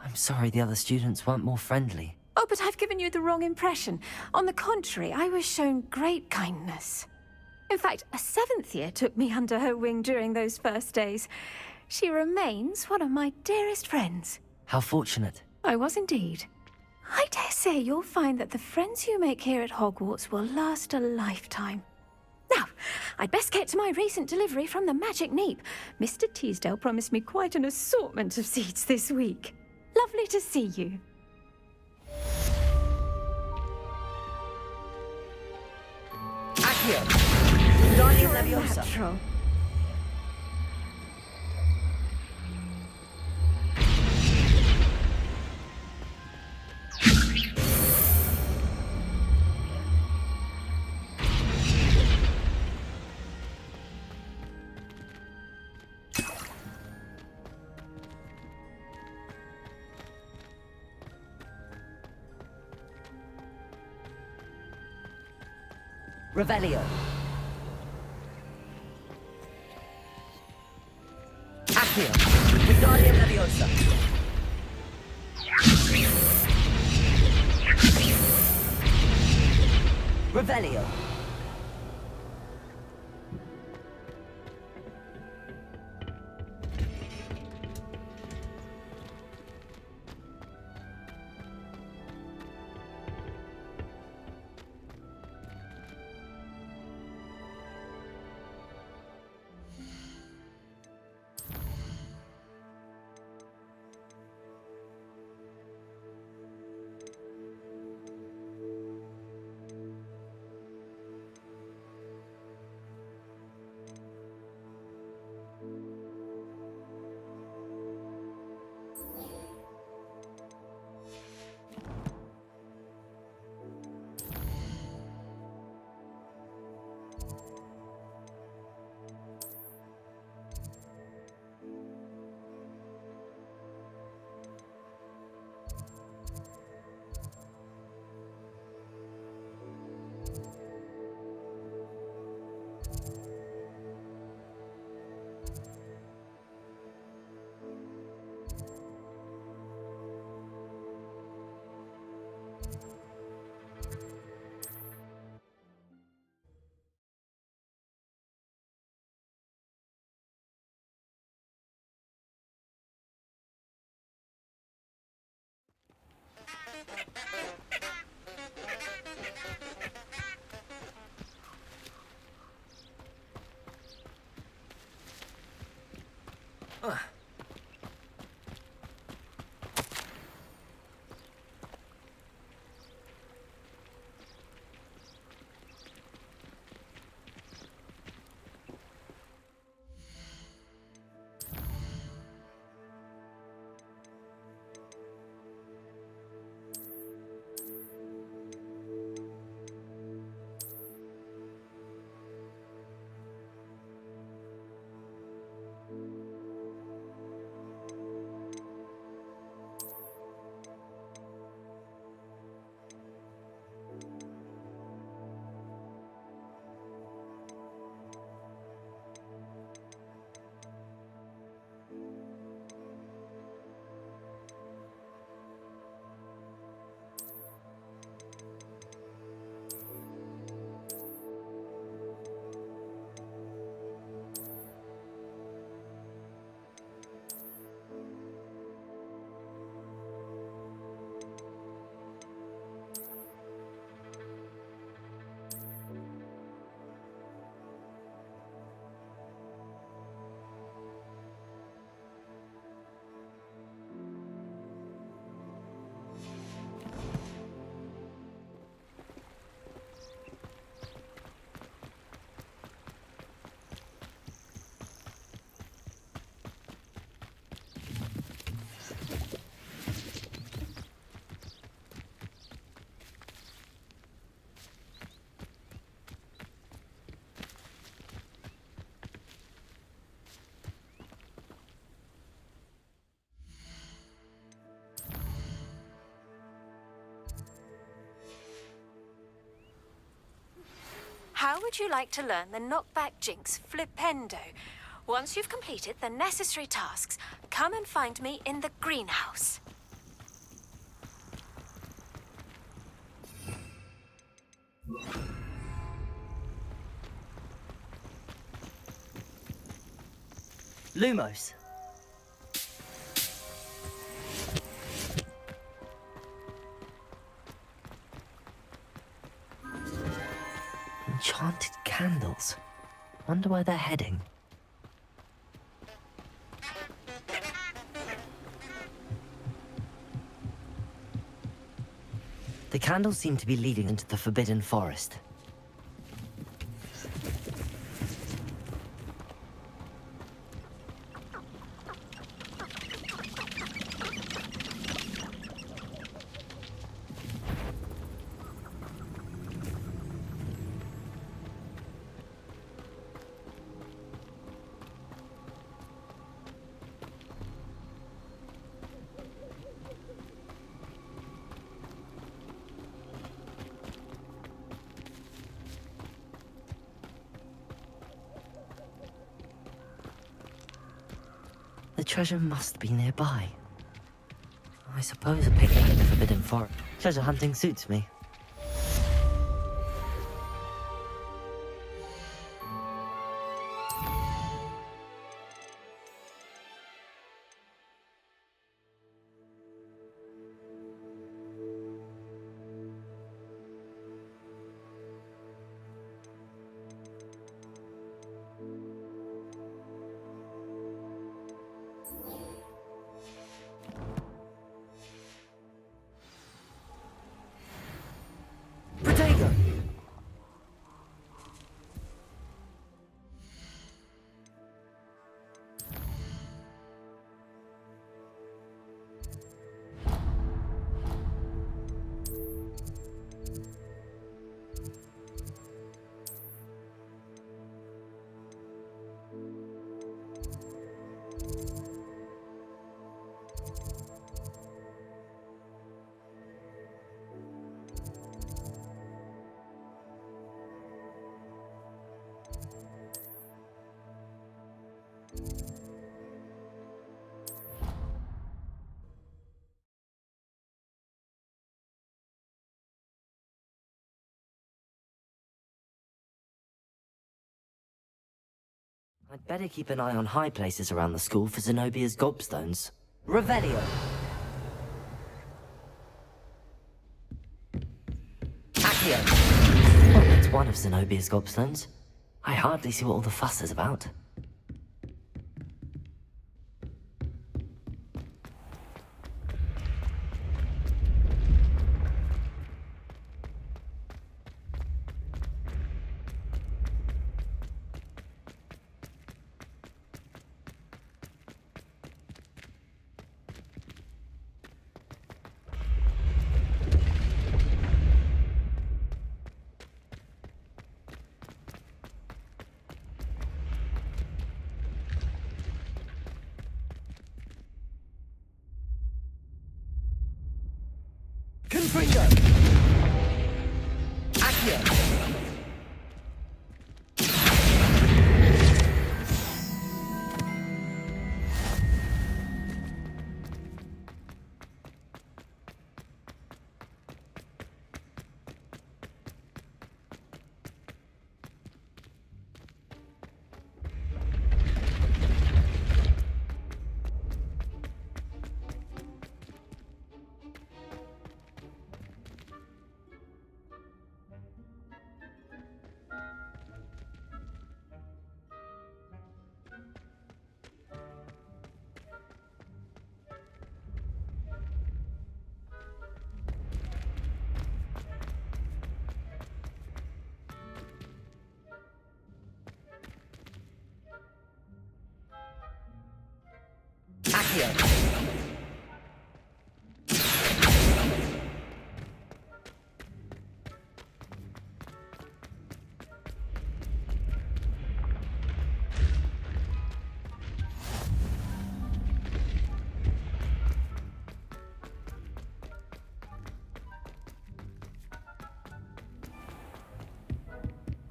I'm sorry the other students weren't more friendly. Oh, but I've given you the wrong impression. On the contrary, I was shown great kindness. In fact, a 7th year took me under her wing during those first days. She remains one of my dearest friends. How fortunate. I was indeed. I dare say you'll find that the friends you make here at Hogwarts will last a lifetime. Now, I'd best get to my recent delivery from the Magic Neep. Mr. Teasdale promised me quite an assortment of seeds this week. Lovely to see you. Accio! Wingardium Leviosa! Natural. Revelio. Accio. Wingardium Leviosa. Revelio. would you like to learn the knockback jinx flipendo? Once you've completed the necessary tasks, come and find me in the greenhouse. Lumos. Enchanted candles. Wonder where they're heading. The candles seem to be leading into the Forbidden Forest. The treasure must be nearby. I suppose a picnic in the Forbidden Forest. Treasure hunting suits me. Protego! I'd better keep an eye on high places around the school for Zenobia's gobstones. Revelio! Accio! Well, that's one of Zenobia's gobstones. I hardly see what all the fuss is about. Confringo! Accio!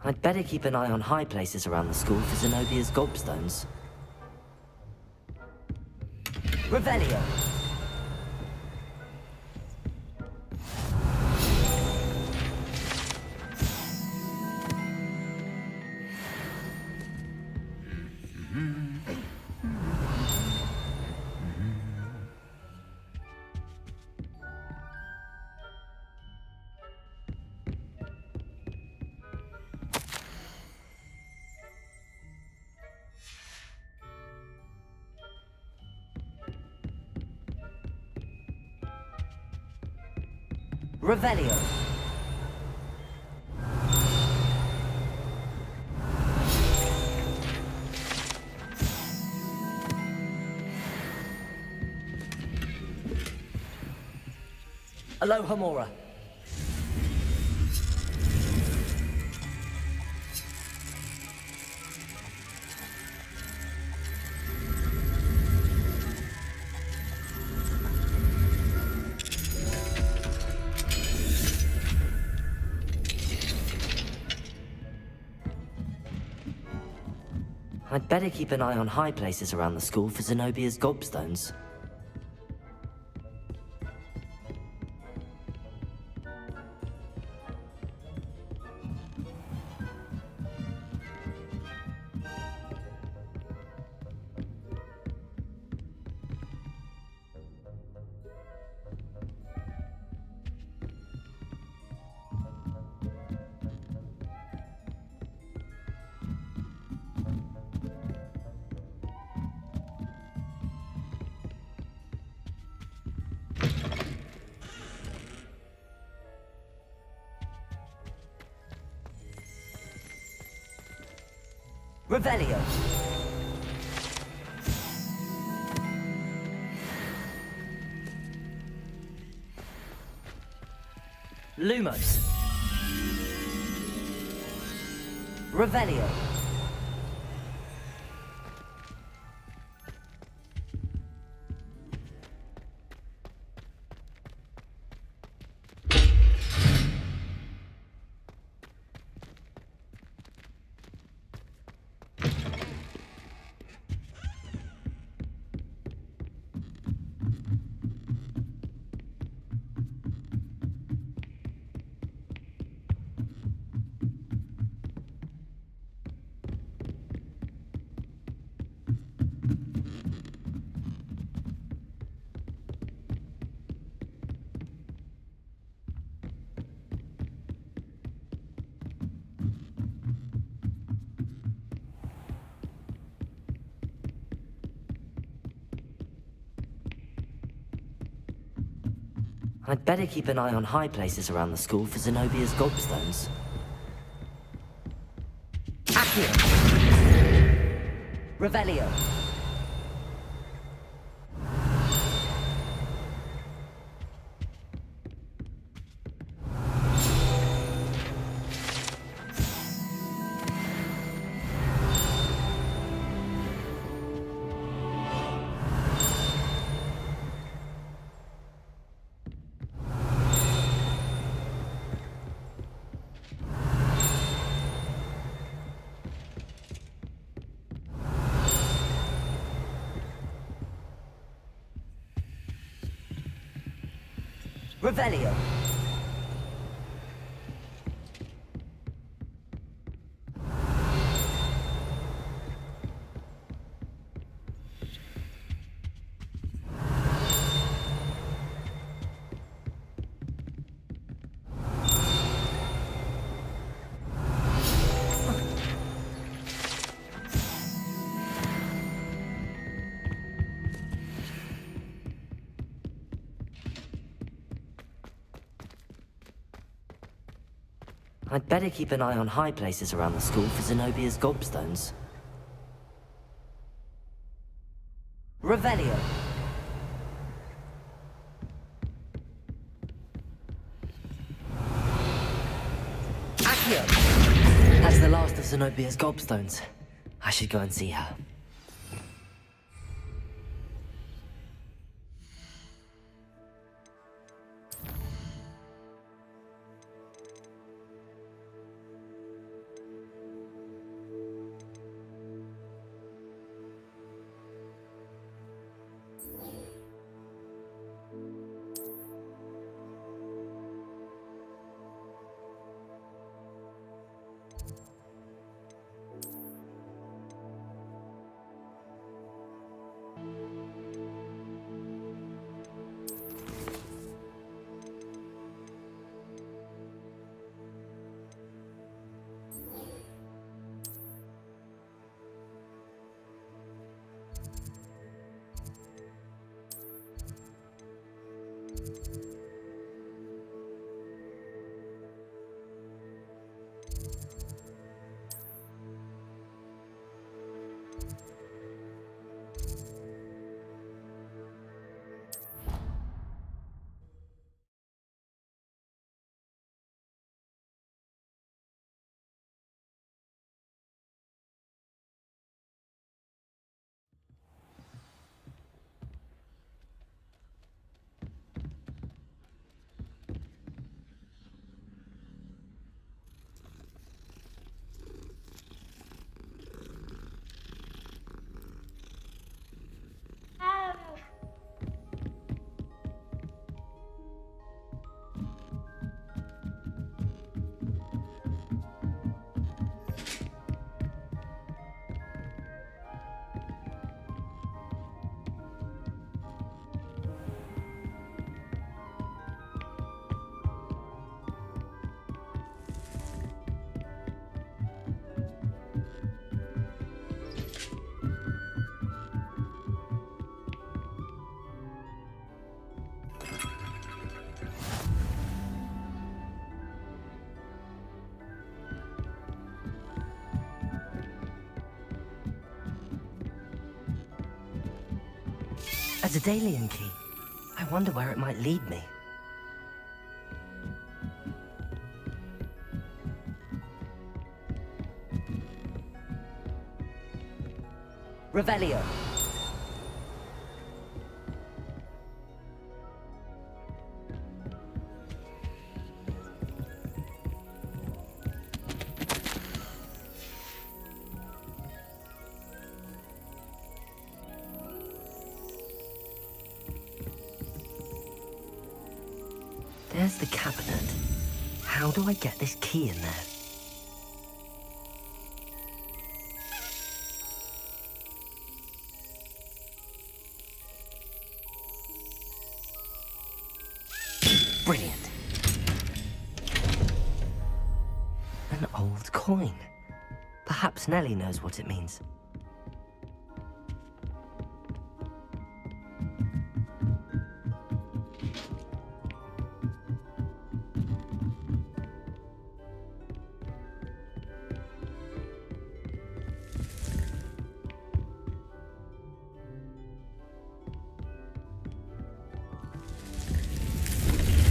I'd better keep an eye on high places around the school for Zenobia's gobstones. Revelio! Revelio. Aloha Mora. I'd better keep an eye on high places around the school for Zenobia's gobstones. Revelio. Lumos. Revelio. I'd better keep an eye on high places around the school for Zenobia's gobstones. Accio! Revelio! Revelio. I'd better keep an eye on high places around the school for Zenobia's gobstones. Revelio. Accio! That's the last of Zenobia's gobstones. I should go and see her. A Daedalian key. I wonder where it might lead me. Revelio. There's the cabinet. How do I get this key in there? Brilliant. An old coin. Perhaps Nellie knows what it means.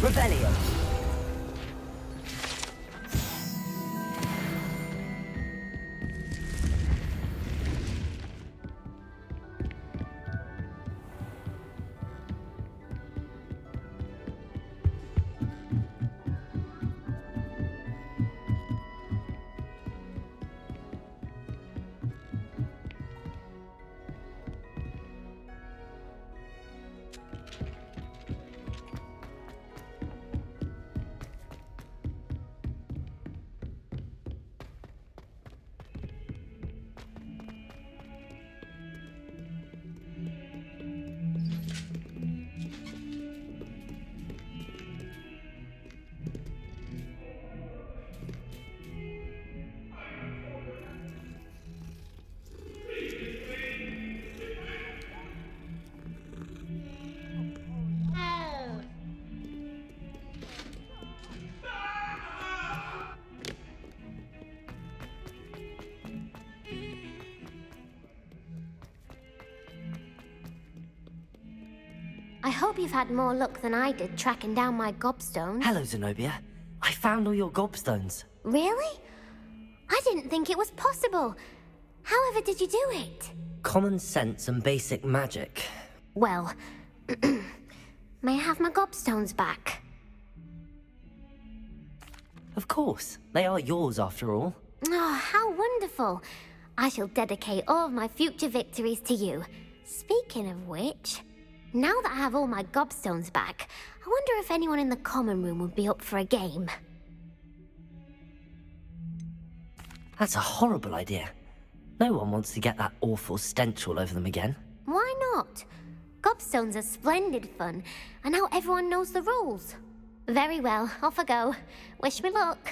Revelio. I hope you've had more luck than I did tracking down my gobstones. Hello, Zenobia. I found all your gobstones. Really? I didn't think it was possible. However did you do it? Common sense and basic magic. Well, may I have my gobstones back? Of course. They are yours after all. Oh, how wonderful. I shall dedicate all of my future victories to you. Speaking of which, now that I have all my gobstones back, I wonder if anyone in the common room would be up for a game. That's a horrible idea. No one wants to get that awful stench all over them again. Why not? Gobstones are splendid fun, and now everyone knows the rules. Very well, off I go. Wish me luck.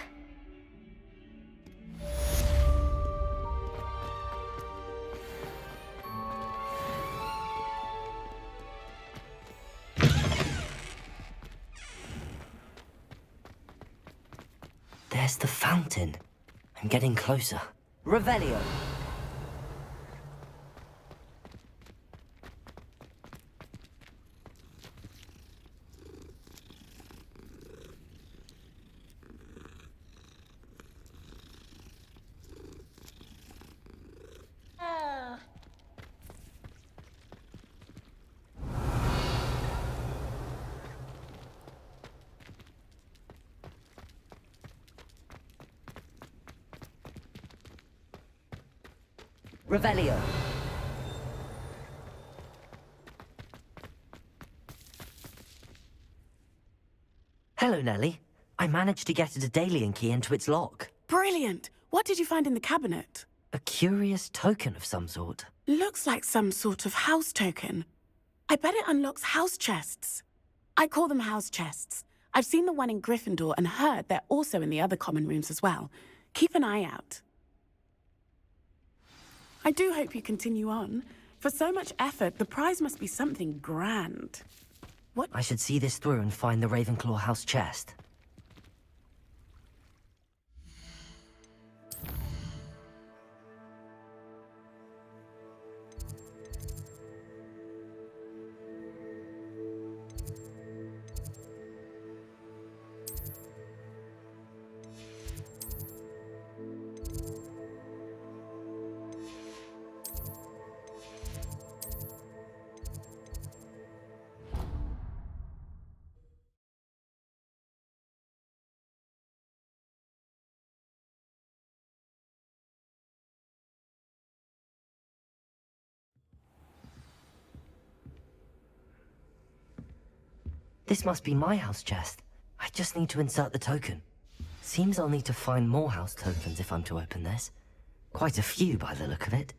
There's the fountain. I'm getting closer. Revelio. Revelio. Hello, Nellie. I managed to get a Daedalian key into its lock. Brilliant! What did you find in the cabinet? A curious token of some sort. Looks like some sort of house token. I bet it unlocks house chests. I call them house chests. I've seen the one in Gryffindor and heard they're also in the other common rooms as well. Keep an eye out. I do hope you continue on. For so much effort, the prize must be something grand. What? I should see this through and find the Ravenclaw house chest. This must be my house chest. I just need to insert the token. Seems I'll need to find more house tokens if I'm to open this. Quite a few by the look of it.